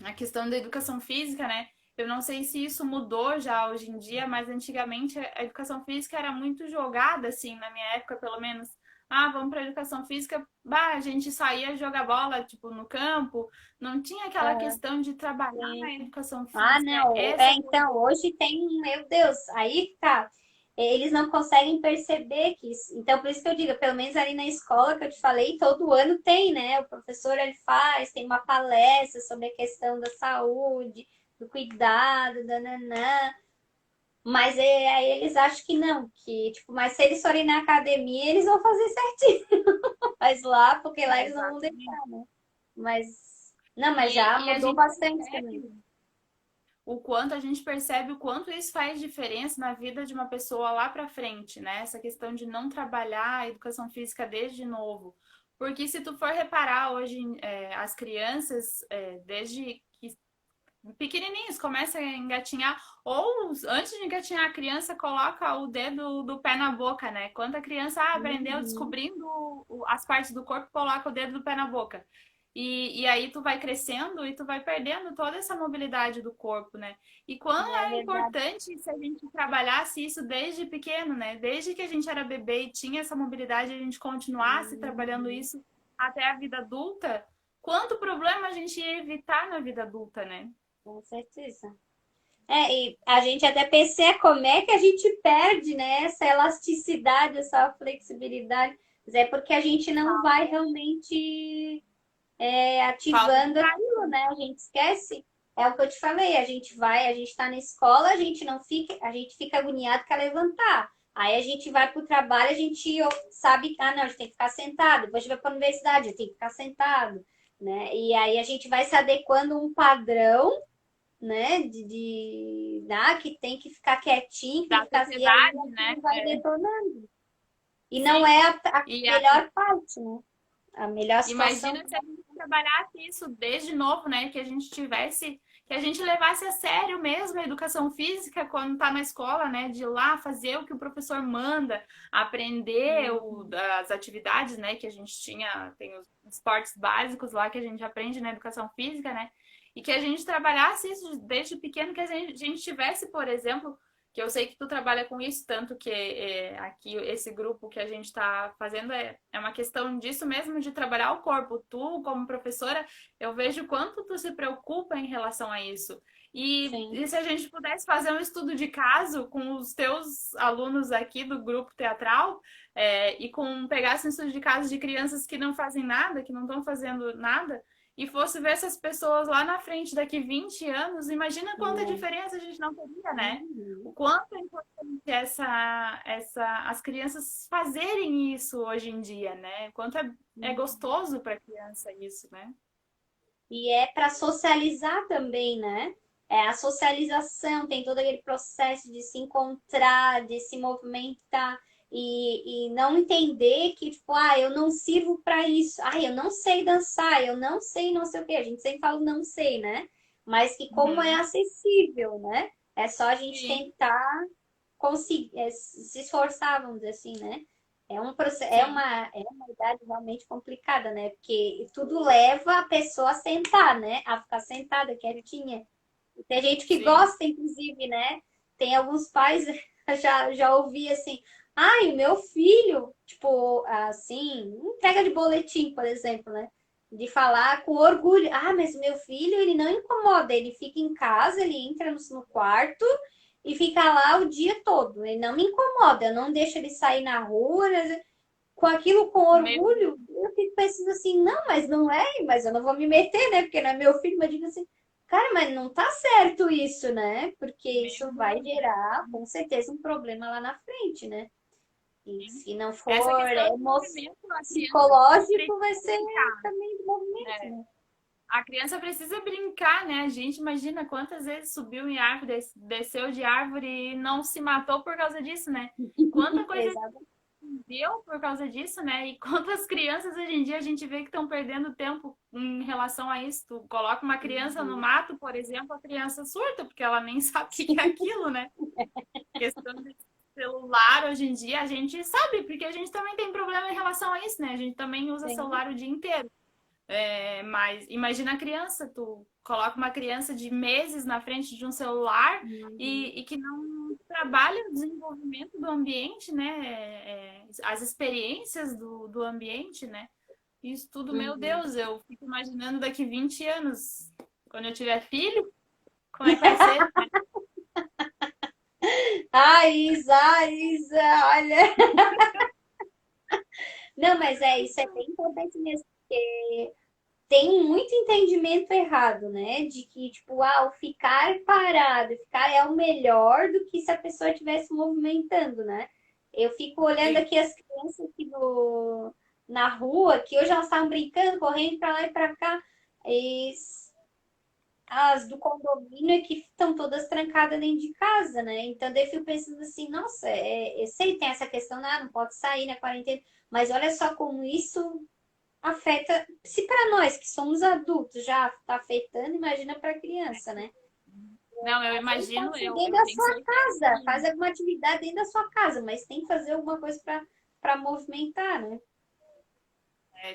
a questão da educação física, né? Eu não sei se isso mudou já hoje em dia, mas antigamente a educação física era muito jogada, assim, na minha época, pelo menos. Ah, vamos para educação física, bah, a gente saía jogar bola, tipo, no campo, não tinha aquela questão de trabalhar Sim. na educação Ah, física, não. essa Então, hoje tem, meu Deus, aí que tá. Eles não conseguem perceber que isso. Então, por isso que eu digo, pelo menos ali na escola que eu te falei, todo ano tem, né? O professor ele faz, tem uma palestra sobre a questão da saúde, do cuidado, da nanã. Mas aí eles acham que não, que, tipo, mas se eles forem na academia, eles vão fazer certinho. Mas lá, porque lá eles não vão exatamente. deixar, né? Mas, não, mas já E a mudou gente bastante também. percebe a gente percebe o quanto isso faz diferença na vida de uma pessoa lá para frente, né? Essa questão de não trabalhar a educação física desde novo. Porque se tu for reparar hoje, as crianças, desde que pequenininhos começam a engatinhar, ou antes de engatinhar a criança, coloca o dedo do pé na boca, né? Quando a criança aprendeu Uhum. descobrindo as partes do corpo, coloca o dedo do pé na boca. E aí tu vai crescendo e tu vai perdendo toda essa mobilidade do corpo, né? E quão É é verdade. importante se a gente trabalhasse isso desde pequeno, né? Desde que a gente era bebê e tinha essa mobilidade, a gente continuasse trabalhando Uhum. isso até a vida adulta, quanto problema a gente ia evitar na vida adulta, né? Com certeza. E a gente até pensa como é que a gente perde, né, essa elasticidade, essa flexibilidade. Mas é porque a gente não vai realmente Falta de ativando aquilo, prática. né? A gente esquece. É o que eu te falei, a gente vai, a gente tá na escola, a gente não fica, a gente fica agoniado quer levantar. Aí a gente vai para o trabalho, a gente sabe, ah, não, a gente tem que ficar sentado. Depois a gente vai para a universidade, a gente tem que ficar sentado, né? E aí a gente vai se adequando a um padrão, né? Que tem que ficar quietinho, que tem Da que ficar. E aí sociedade, né? aquilo vai detonando. E não Sim. é a E melhor parte, né? A melhor situação. imagina se a gente trabalhasse isso desde novo, né? Que a gente levasse a sério mesmo a educação física quando está na escola, né? De ir lá fazer o que o professor manda, aprender as atividades, né? Que a gente tinha, tem os esportes básicos lá que a gente aprende na educação física, né? E que a gente trabalhasse isso desde pequeno, que a gente tivesse, por exemplo, que eu sei que tu trabalha com isso, tanto que aqui esse grupo que a gente está fazendo é uma questão disso mesmo, de trabalhar o corpo. Tu, como professora, eu vejo quanto tu se preocupa em relação a isso. E Sim. se a gente pudesse fazer um estudo de caso com os teus alunos aqui do grupo teatral, pegasse um estudo de caso de crianças que não fazem nada, que não estão fazendo nada, e fosse ver essas pessoas lá na frente daqui 20 anos, imagina quanta diferença a gente não teria, né? O Uhum. quanto é importante as crianças fazerem isso hoje em dia, né? O quanto é gostoso para a criança isso, né? E é para socializar também, né? É a socialização, tem todo aquele processo de se encontrar, de se movimentar e não entender que, tipo, ah, eu não sirvo para isso, ah, eu não sei dançar, eu não sei não sei o quê. A gente sempre fala não sei, né? Mas que como é Uhum. acessível, né? É só a gente Sim, tentar conseguir, se esforçar, vamos dizer assim, né? É um processo, sim, é uma idade realmente complicada, né? Porque tudo leva a pessoa a sentar, né? A ficar sentada, quietinha. E tem gente que sim. gosta, inclusive, né? Tem alguns pais, já ouvi assim, ai, o meu filho, tipo, assim, entrega de boletim, por exemplo, né? De falar com orgulho, ah, mas meu filho, ele não incomoda, ele fica em casa, ele entra no quarto e fica lá o dia todo. Ele não me incomoda, eu não deixo ele sair na rua, né? Com aquilo com Meu orgulho. Deus, Eu fico pensando assim, não, mas não é, mas eu não vou me meter, né? Porque não é meu filho, mas digo assim, cara, mas não tá certo isso, né? Porque meu isso vai Deus. gerar, com certeza, um problema lá na frente, né? E Sim. se não Essa for questão do movimento, a criança psicológico, vai ser precisa, também do movimento, né? né? A criança precisa brincar, né? A gente imagina quantas vezes subiu em árvore, desceu de árvore e não se matou por causa disso, né? Quanta coisa Exato. deu por causa disso, né? E quantas crianças hoje em dia a gente vê que estão perdendo tempo em relação a isso. Tu coloca uma criança no Uhum. mato, por exemplo, a criança surta, porque ela nem sabe o que que é aquilo, né? Questão de celular hoje em dia, a gente sabe, porque a gente também tem problema em relação a isso, né? A gente também usa Sim. celular o dia inteiro. Mas imagina a criança, tu coloca uma criança de meses na frente de um celular Uhum. e que não trabalha o desenvolvimento do ambiente, né? As experiências do ambiente, né? Isso tudo, meu Uhum. Deus, eu fico imaginando daqui 20 anos, quando eu tiver filho, como é que vai ser? Isa, olha. Não, mas é isso, é bem importante mesmo, porque tem muito entendimento errado, né? De que, tipo, o ficar parado, ficar é o melhor do que se a pessoa estivesse movimentando, né? Eu fico olhando Sim, aqui as crianças aqui na rua, que hoje elas estavam brincando, correndo para lá e para cá. E as do condomínio é que estão todas trancadas dentro de casa, né? Então, daí eu fico pensando assim, nossa, eu sei que tem essa questão, não pode sair na quarentena, mas olha só como isso afeta, se para nós que somos adultos já está afetando, imagina para a criança, né? não, eu Às vezes imagino, pode ser dentro eu da tenho sua certeza casa, que faz alguma atividade dentro da sua casa, mas tem que fazer alguma coisa para movimentar, né?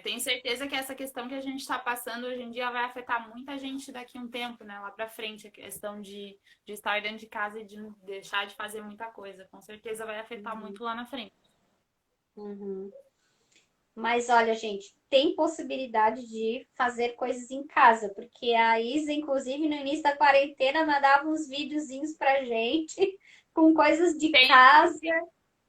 tenho certeza que essa questão que a gente está passando hoje em dia vai afetar muita gente daqui a um tempo, né? Lá para frente, a questão de estar dentro de casa e de não deixar de fazer muita coisa. Com certeza vai afetar Uhum, muito lá na frente. uhum. Mas olha, gente, tem possibilidade de fazer coisas em casa, porque a Isa, inclusive, no início da quarentena, mandava uns videozinhos pra gente com coisas de Tem, casa,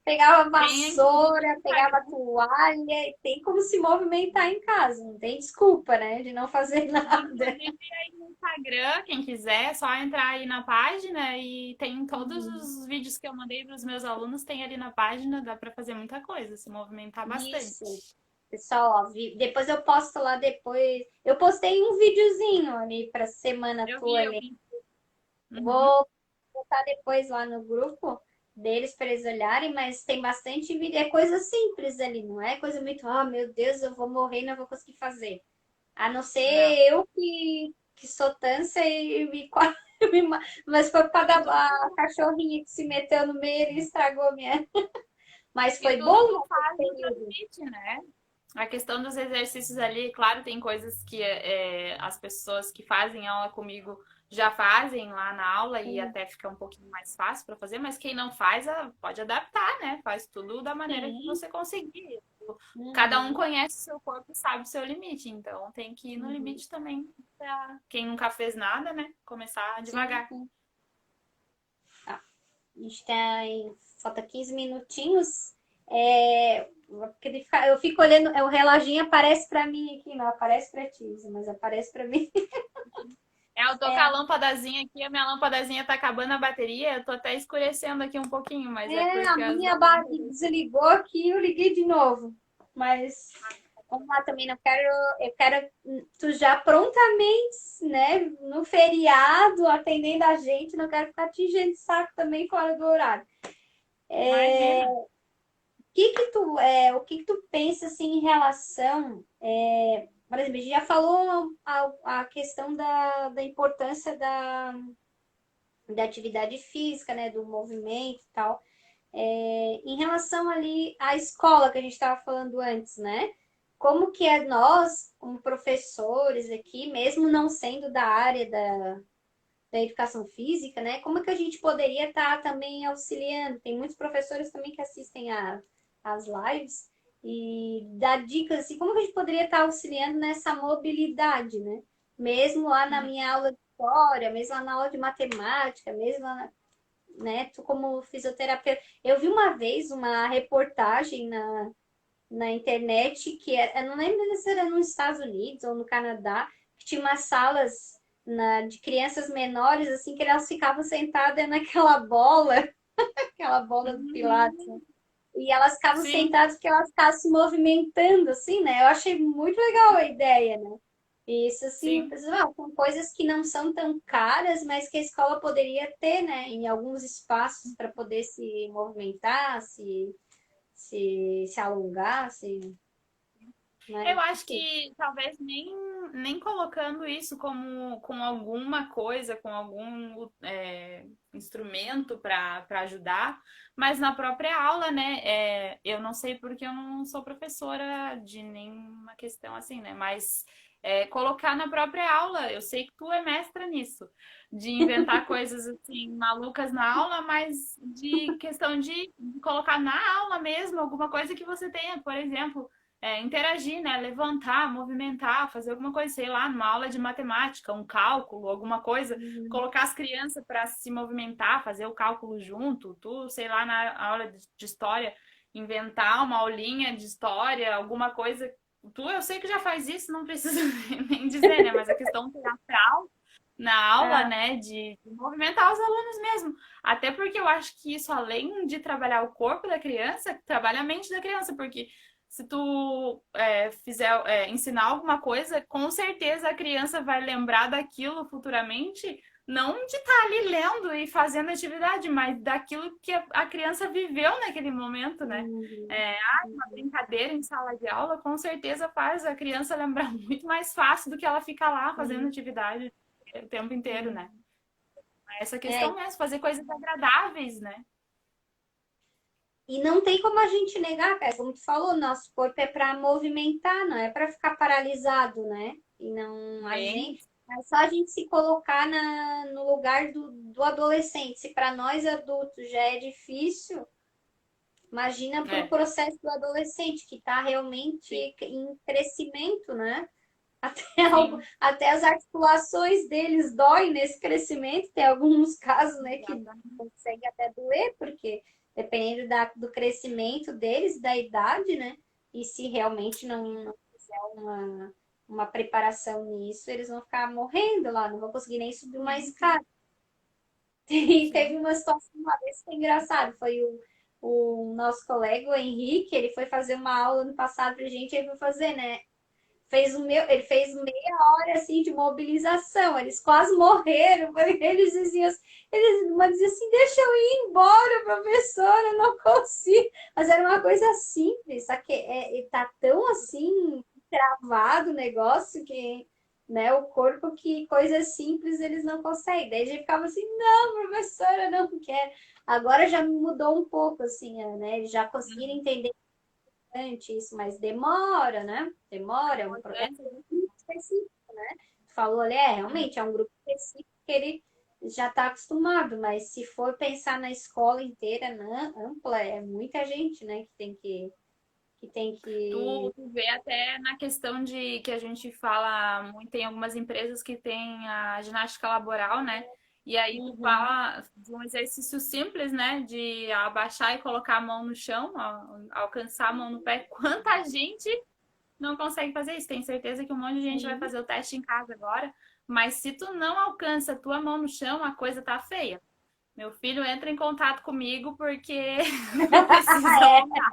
pegava tem inclusive vassoura, no pegava Instagram. toalha, e tem como se movimentar em casa, não tem desculpa, né, de não fazer nada. Inclusive aí no Instagram, quem quiser, é só entrar aí na página e tem todos Uhum. os vídeos que eu mandei para os meus alunos, tem ali na página, dá para fazer muita coisa, se movimentar Isso. bastante. Pessoal, ó, depois eu posto lá depois. Eu postei um videozinho ali para semana tua Eu ali. vi. Uhum. Vou botar depois lá no grupo deles para eles olharem, mas tem bastante vídeo. É coisa simples ali, não é coisa muito, meu Deus, eu vou morrer e não vou conseguir fazer. A não ser Não. eu que sou tansa e me quase. Mas foi por causa E da tudo, cachorrinha que se meteu no meio e estragou a minha. Mas e foi tudo bom tu naquele faz no teu período. limite, né? A questão dos exercícios ali, claro, tem coisas que as pessoas que fazem aula comigo já fazem lá na aula e até fica um pouquinho mais fácil para fazer, mas quem não faz, pode adaptar, né? Faz tudo da maneira que Sim. você conseguir. Cada um Uhum, conhece o seu corpo e sabe o seu limite, então tem que ir no uhum. limite também pra quem nunca fez nada, né? Começar Sim, devagar. sim. Tá. A gente tem. Falta 15 minutinhos. Eu fico olhando, o reloginho aparece para mim aqui, não aparece para ti, mas aparece para mim. Eu tô com a lâmpadazinha aqui, a minha lâmpadazinha tá acabando a bateria, eu tô até escurecendo aqui um pouquinho, mas é A porque as da minha barriga lâmpada. desligou aqui e eu liguei de novo. Mas vamos lá também, não quero. Eu quero tu já prontamente, né? No feriado, atendendo a gente, não quero ficar te enchendo de saco também fora do horário. Imagina. O que que tu pensa assim em relação, por exemplo, a gente já falou a questão da importância da atividade física, né, do movimento e tal. Em relação ali à escola que a gente estava falando antes, né? Como que é nós, como professores aqui, mesmo não sendo da área da educação física, né? Como que a gente poderia estar também auxiliando? Tem muitos professores também que assistem as lives e dá dicas assim, como que a gente poderia estar auxiliando nessa mobilidade, né? Mesmo lá na Uhum. minha aula de história, mesmo lá na aula de matemática, mesmo lá, né? Tu como fisioterapeuta. Eu vi uma vez uma reportagem na internet que era, eu não lembro se era nos Estados Unidos ou no Canadá, que tinha umas salas de crianças menores, assim, que elas ficavam sentadas naquela bola, aquela bola do Pilates, né? Uhum. E elas ficavam Sim, sentadas porque elas ficavam se movimentando, assim, né? Eu achei muito legal a ideia, né? Isso, assim, Sim. são coisas que não são tão caras, mas que a escola poderia ter, né? Em alguns espaços para poder se movimentar, se alongar, Eu né? acho que talvez nem colocando isso como com alguma coisa, com algum instrumento para ajudar, mas na própria aula, né? Eu não sei porque eu não sou professora de nenhuma questão assim, né? Mas colocar na própria aula, eu sei que tu é mestra nisso, de inventar coisas assim malucas na aula, mas de questão de colocar na aula mesmo alguma coisa que você tenha, por exemplo interagir, né? Levantar, movimentar, fazer alguma coisa, sei lá, numa aula de matemática, um cálculo, alguma coisa, Uhum. colocar as crianças para se movimentar, fazer o cálculo junto, tu, sei lá, na aula de história, inventar uma aulinha de história, alguma coisa. Tu, eu sei que já faz isso, não precisa nem dizer, né? Mas a questão teatral na aula, Ah, né, de movimentar os alunos mesmo. Até porque eu acho que isso, além de trabalhar o corpo da criança, trabalha a mente da criança, porque se tu ensinar alguma coisa, com certeza a criança vai lembrar daquilo futuramente, não de estar ali lendo e fazendo atividade, mas daquilo que a criança viveu naquele momento, né? uhum, Uma uhum, brincadeira em sala de aula, com certeza faz a criança lembrar muito mais fácil do que ela ficar lá fazendo uhum, atividade o tempo inteiro, né? uhum. Essa É, questão mesmo, fazer coisas agradáveis, né? e não tem como a gente negar, cara, como tu falou, nosso corpo é para movimentar, não é para ficar paralisado, né? E não a Sim, gente, é só a gente se colocar no lugar do adolescente. Se para nós adultos já é difícil, imagina para o é, processo do adolescente que está realmente sim, em crescimento, né? Até, sim, até as articulações deles doem nesse crescimento. Tem alguns casos, né, que exatamente. consegue até doer, porque dependendo do crescimento deles, da idade, né? E se realmente não fizer uma preparação nisso, eles vão ficar morrendo lá, não vão conseguir nem subir uma Sim, escada. E teve sim. uma situação uma vez que foi engraçado, foi o nosso colega, o Henrique, ele foi fazer uma aula ano passado pra gente, ele foi fazer, né? Ele fez meia hora assim de mobilização, eles quase morreram. Eles diziam, mas diziam assim, deixa eu ir embora, professora, eu não consigo. Mas era uma coisa simples, só que tá tão assim travado o negócio que né, o corpo que coisas simples eles não conseguem. Daí a gente ficava assim, não, professora, eu não quero. Agora já mudou um pouco, assim, né? Eles já conseguiram Uhum. entender isso, mas demora, né? Demora, é Importante. um grupo específico, né? Tu falou ali, Uhum. realmente, é um grupo específico que ele já está acostumado, mas se for pensar na escola inteira, né, ampla, é muita gente, né, que tem que. Tu vê até na questão de que a gente fala muito, tem algumas empresas que têm a ginástica laboral, né? E aí tu Uhum, fala de um exercício simples, né? De abaixar e colocar a mão no chão, alcançar a mão no pé. Quanta gente não consegue fazer isso? Tenho certeza que um monte de gente vai uhum. fazer o teste em casa agora, mas se tu não alcança a tua mão no chão, a coisa tá feia. Meu filho entra em contato comigo porque precisa voltar.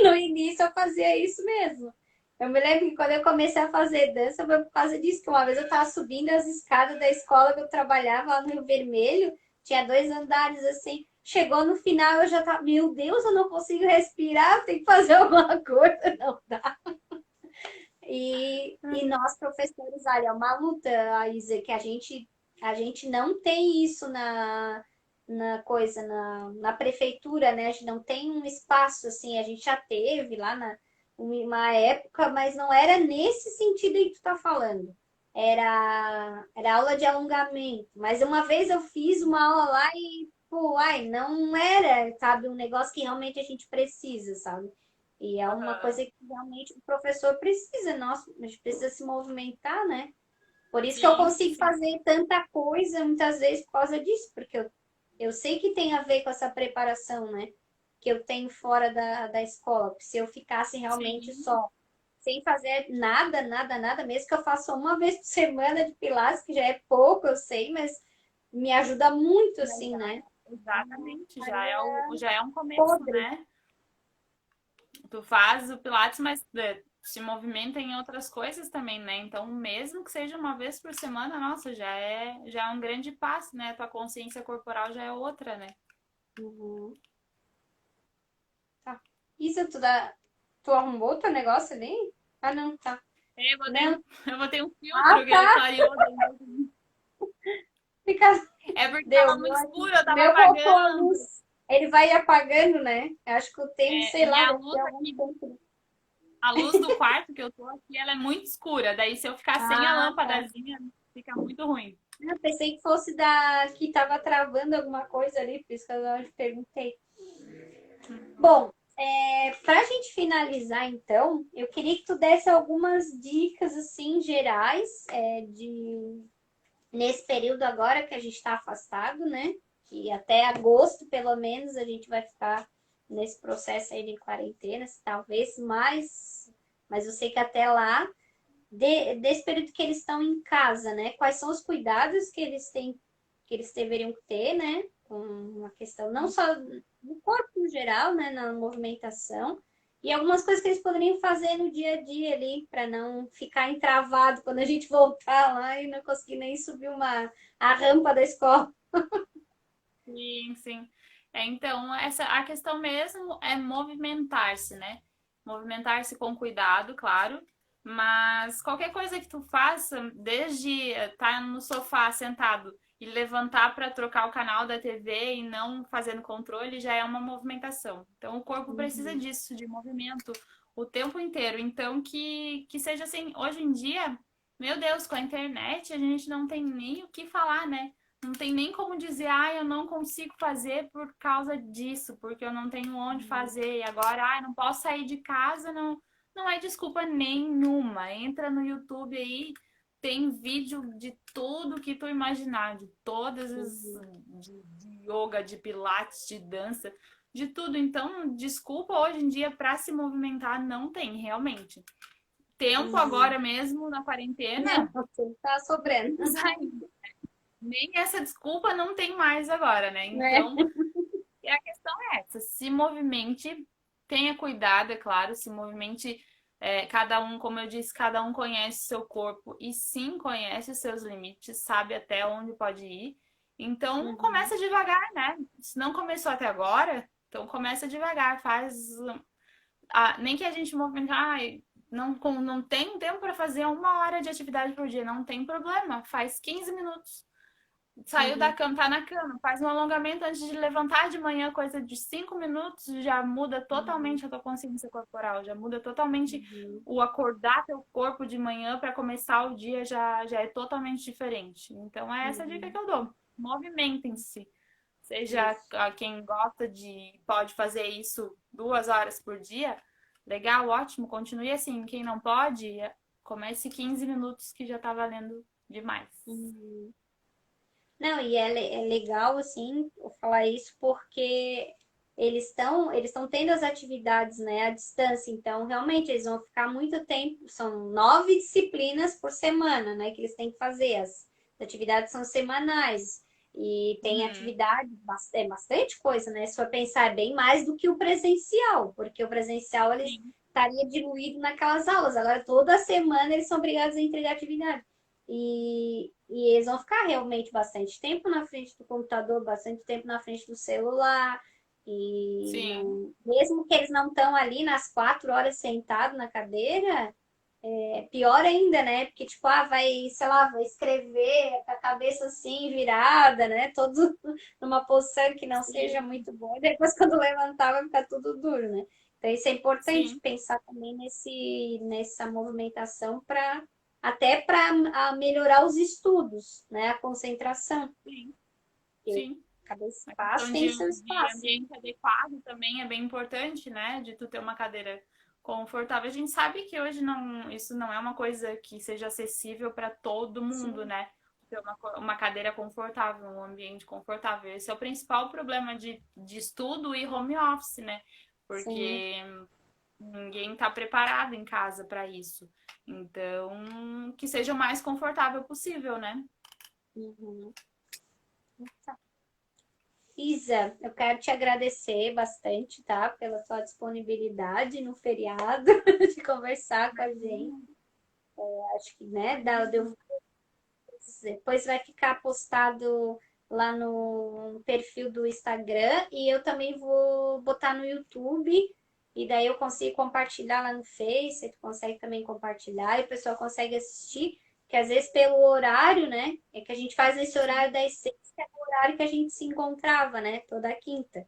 No início eu fazia isso mesmo. Eu me lembro que quando eu comecei a fazer dança foi por causa disso, que uma vez eu estava subindo as escadas da escola que eu trabalhava lá no Rio Vermelho, tinha 2 andares assim. Chegou no final, eu já tava, meu Deus, eu não consigo respirar, tem que fazer alguma coisa, não dá. E nós, professores, olha, é uma luta, a Isa, que a gente não tem isso na prefeitura, né? A gente não tem um espaço assim, a gente já teve lá uma época, mas não era nesse sentido aí que tu tá falando. Era aula de alongamento. Mas uma vez eu fiz uma aula lá e, pô, ai, não era, sabe, um negócio que realmente a gente precisa, sabe? E é uma Aham. coisa que realmente o professor precisa, nossa, a gente precisa se movimentar, né? Por isso que eu Sim, consigo sim. fazer tanta coisa muitas vezes por causa disso, porque eu sei que tem a ver com essa preparação, né? Que eu tenho fora da escola. Porque se eu ficasse realmente Sim, só sem fazer nada, nada, nada, mesmo que eu faça uma vez por semana de Pilates, que já é pouco, eu sei, mas me ajuda muito, mas assim, já né? exatamente, Faria já é um começo, podre. né? tu faz o Pilates, mas se movimenta em outras coisas também, né? Então, mesmo que seja uma vez por semana, nossa, já é um grande passo, né? Tua consciência corporal já é outra, né? Uhum. Tá. Isa, tu arrumou teu negócio ali? Ah, não, tá. É, Não. eu botei um Ah, filtro que ele tá. clareou. Fica... É porque Deu. tava muito escuro, eu O tava meu voltou a apagando. luz. Ele vai apagando, né? Eu acho que o tempo, sei lá, Minha deve ter luz algum aqui, tempo. a luz do quarto que eu tô aqui, ela é muito escura. Daí, se eu ficar sem a Ah, tá. lâmpadazinha, fica muito ruim. Eu pensei que fosse da que tava travando alguma coisa ali, por isso que eu te perguntei. Bom, para a gente finalizar, então, eu queria que tu desse algumas dicas assim gerais de nesse período agora que a gente está afastado, né? Que até agosto, pelo menos, a gente vai ficar nesse processo aí de quarentena, talvez mais, mas eu sei que até lá, desse período que eles estão em casa, né? Quais são os cuidados que eles têm, que eles deveriam ter, né? Com uma questão não só do corpo no geral, né? Na movimentação. E algumas coisas que eles poderiam fazer no dia a dia ali, para não ficar entravado quando a gente voltar lá e não conseguir nem subir a rampa da escola. Sim, sim. Então, a questão mesmo é movimentar-se, né? Movimentar-se com cuidado, claro, mas qualquer coisa que tu faça, desde estar no sofá sentado e levantar para trocar o canal da TV e não fazendo controle, já é uma movimentação. Então, o corpo precisa Uhum. disso, de movimento o tempo inteiro. Então, que seja assim, hoje em dia, meu Deus, com a internet a gente não tem nem o que falar, né? Não tem nem como dizer, ah, eu não consigo fazer por causa disso, porque eu não tenho onde fazer. E agora, ah, eu não posso sair de casa, não é desculpa nenhuma. Entra no YouTube aí, tem vídeo de tudo que tu imaginar, de todas as Uhum. de yoga, de pilates, de dança, de tudo. Então, desculpa hoje em dia para se movimentar não tem, realmente. Tempo Uhum. agora mesmo na Não, quarentena, assim, tá sobrando, nem essa desculpa não tem mais agora, né? né? Então, e a questão é essa: se movimente, tenha cuidado, é claro, se movimente. Cada um, como eu disse, cada um conhece seu corpo e sim conhece os seus limites, sabe até onde pode ir. Então, Uhum. começa devagar, né? Se não começou até agora, então começa devagar, faz. Nem que a gente movimente, não tem tempo para fazer 1 hora de atividade por dia, não tem problema, faz 15 minutos. Saiu da Uhum. cama, tá na cama, faz um alongamento antes de levantar de manhã, coisa de 5 minutos, já muda Uhum. totalmente a tua consciência corporal, já muda totalmente Uhum. o acordar teu corpo de manhã para começar o dia já é totalmente diferente. Então é essa a dica Uhum. que eu dou. Movimentem-se. Seja Isso. quem gosta pode fazer isso 2 horas por dia, legal, ótimo, continue assim. Quem não pode, comece 15 minutos que já tá valendo demais. Uhum. Não, e é legal, assim, eu falar isso porque eles estão tendo as atividades, né, à distância, então, realmente, eles vão ficar muito tempo, são 9 disciplinas por semana, né, que eles têm que fazer, as atividades são semanais, e tem Uhum. atividade, é bastante coisa, né, se for pensar, é bem mais do que o presencial, porque o presencial, eles Sim. estaria diluído naquelas aulas, agora toda semana eles são obrigados a entregar atividade. E eles vão ficar realmente bastante tempo na frente do computador, bastante tempo na frente do celular. E Sim, não, mesmo que eles não estão ali nas 4 horas sentados na cadeira, é pior ainda, né? Porque, tipo, vai, sei lá, vai escrever com a cabeça assim, virada, né? Todo numa posição que não seja sim, muito boa. E depois, quando levantar, vai ficar tudo duro, né? Então, isso é importante sim, pensar também nessa movimentação até para melhorar os estudos, né? A concentração. sim, Porque sim. cada A espaço questão tem seu de espaço. ambiente adequado também é bem importante, né? De tu ter uma cadeira confortável. A gente sabe que hoje isso não é uma coisa que seja acessível para todo mundo, Sim, né? Ter uma cadeira confortável, um ambiente confortável. Esse é o principal problema de estudo e home office, né? sim. Porque ninguém está preparado em casa para isso. Então, que seja o mais confortável possível, né? Uhum. Isa, eu quero te agradecer bastante, tá? Pela sua disponibilidade no feriado de conversar com a gente. Imagina, Acho que, né, imagina. depois vai ficar postado lá no perfil do Instagram e eu também vou botar no YouTube e daí eu consigo compartilhar lá no Face, tu consegue também compartilhar e o pessoal consegue assistir, que às vezes pelo horário, né, é que a gente faz nesse horário das 6, que é o horário que a gente se encontrava, né, toda quinta.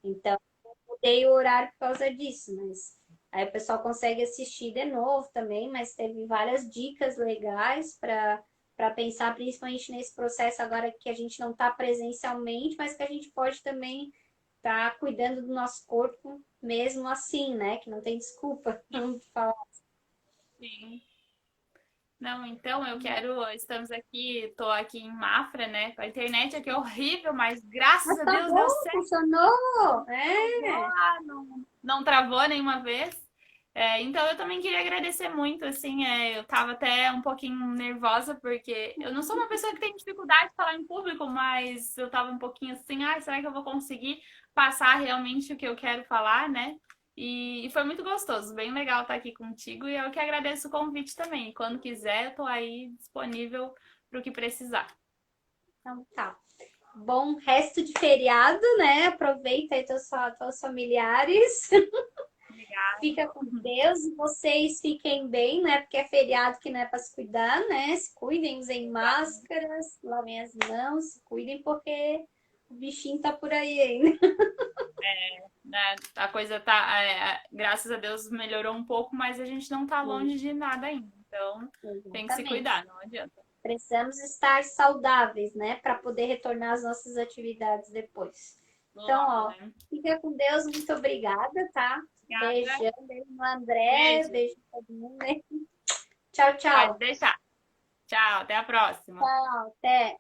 Então, eu mudei o horário por causa disso, mas aí o pessoal consegue assistir de novo também, mas teve várias dicas legais para pensar, principalmente nesse processo agora que a gente não está presencialmente, mas que a gente pode também estar cuidando do nosso corpo mesmo assim, né? Que não tem desculpa, vamos falar. Sim. Não, então eu quero. Estamos aqui, tô aqui em Mafra, né? A internet aqui é horrível, mas graças Mas a tá Deus deu bom, certo. funcionou! É, Ah, não travou nenhuma vez. Então eu também queria agradecer muito, assim, eu tava até um pouquinho nervosa, porque eu não sou uma pessoa que tem dificuldade de falar em público, mas eu tava um pouquinho assim, será que eu vou conseguir passar realmente o que eu quero falar, né? E foi muito gostoso, bem legal estar aqui contigo, e eu que agradeço o convite também. Quando quiser, eu tô aí disponível para o que precisar. então tá. Bom resto de feriado, né? Aproveita aí teus familiares. Obrigada. Fica com Deus e vocês fiquem bem, né? Porque é feriado que não é para se cuidar, né? Se cuidem, usem máscaras, lavem as mãos, se cuidem porque o bichinho tá por aí ainda. Né? A coisa tá, graças a Deus, melhorou um pouco, mas a gente não tá longe de nada ainda. Então, tem que se Exatamente. cuidar, não adianta. Precisamos estar saudáveis, né? Para poder retornar às nossas atividades depois. Então, Logo, ó, né? fica com Deus, muito obrigada, tá? Obrigada. Beijão, beijo no André, Beijo. beijo pra todo mundo, né? Tchau, Pode tchau. deixar. Tchau, até a próxima. Tchau, até.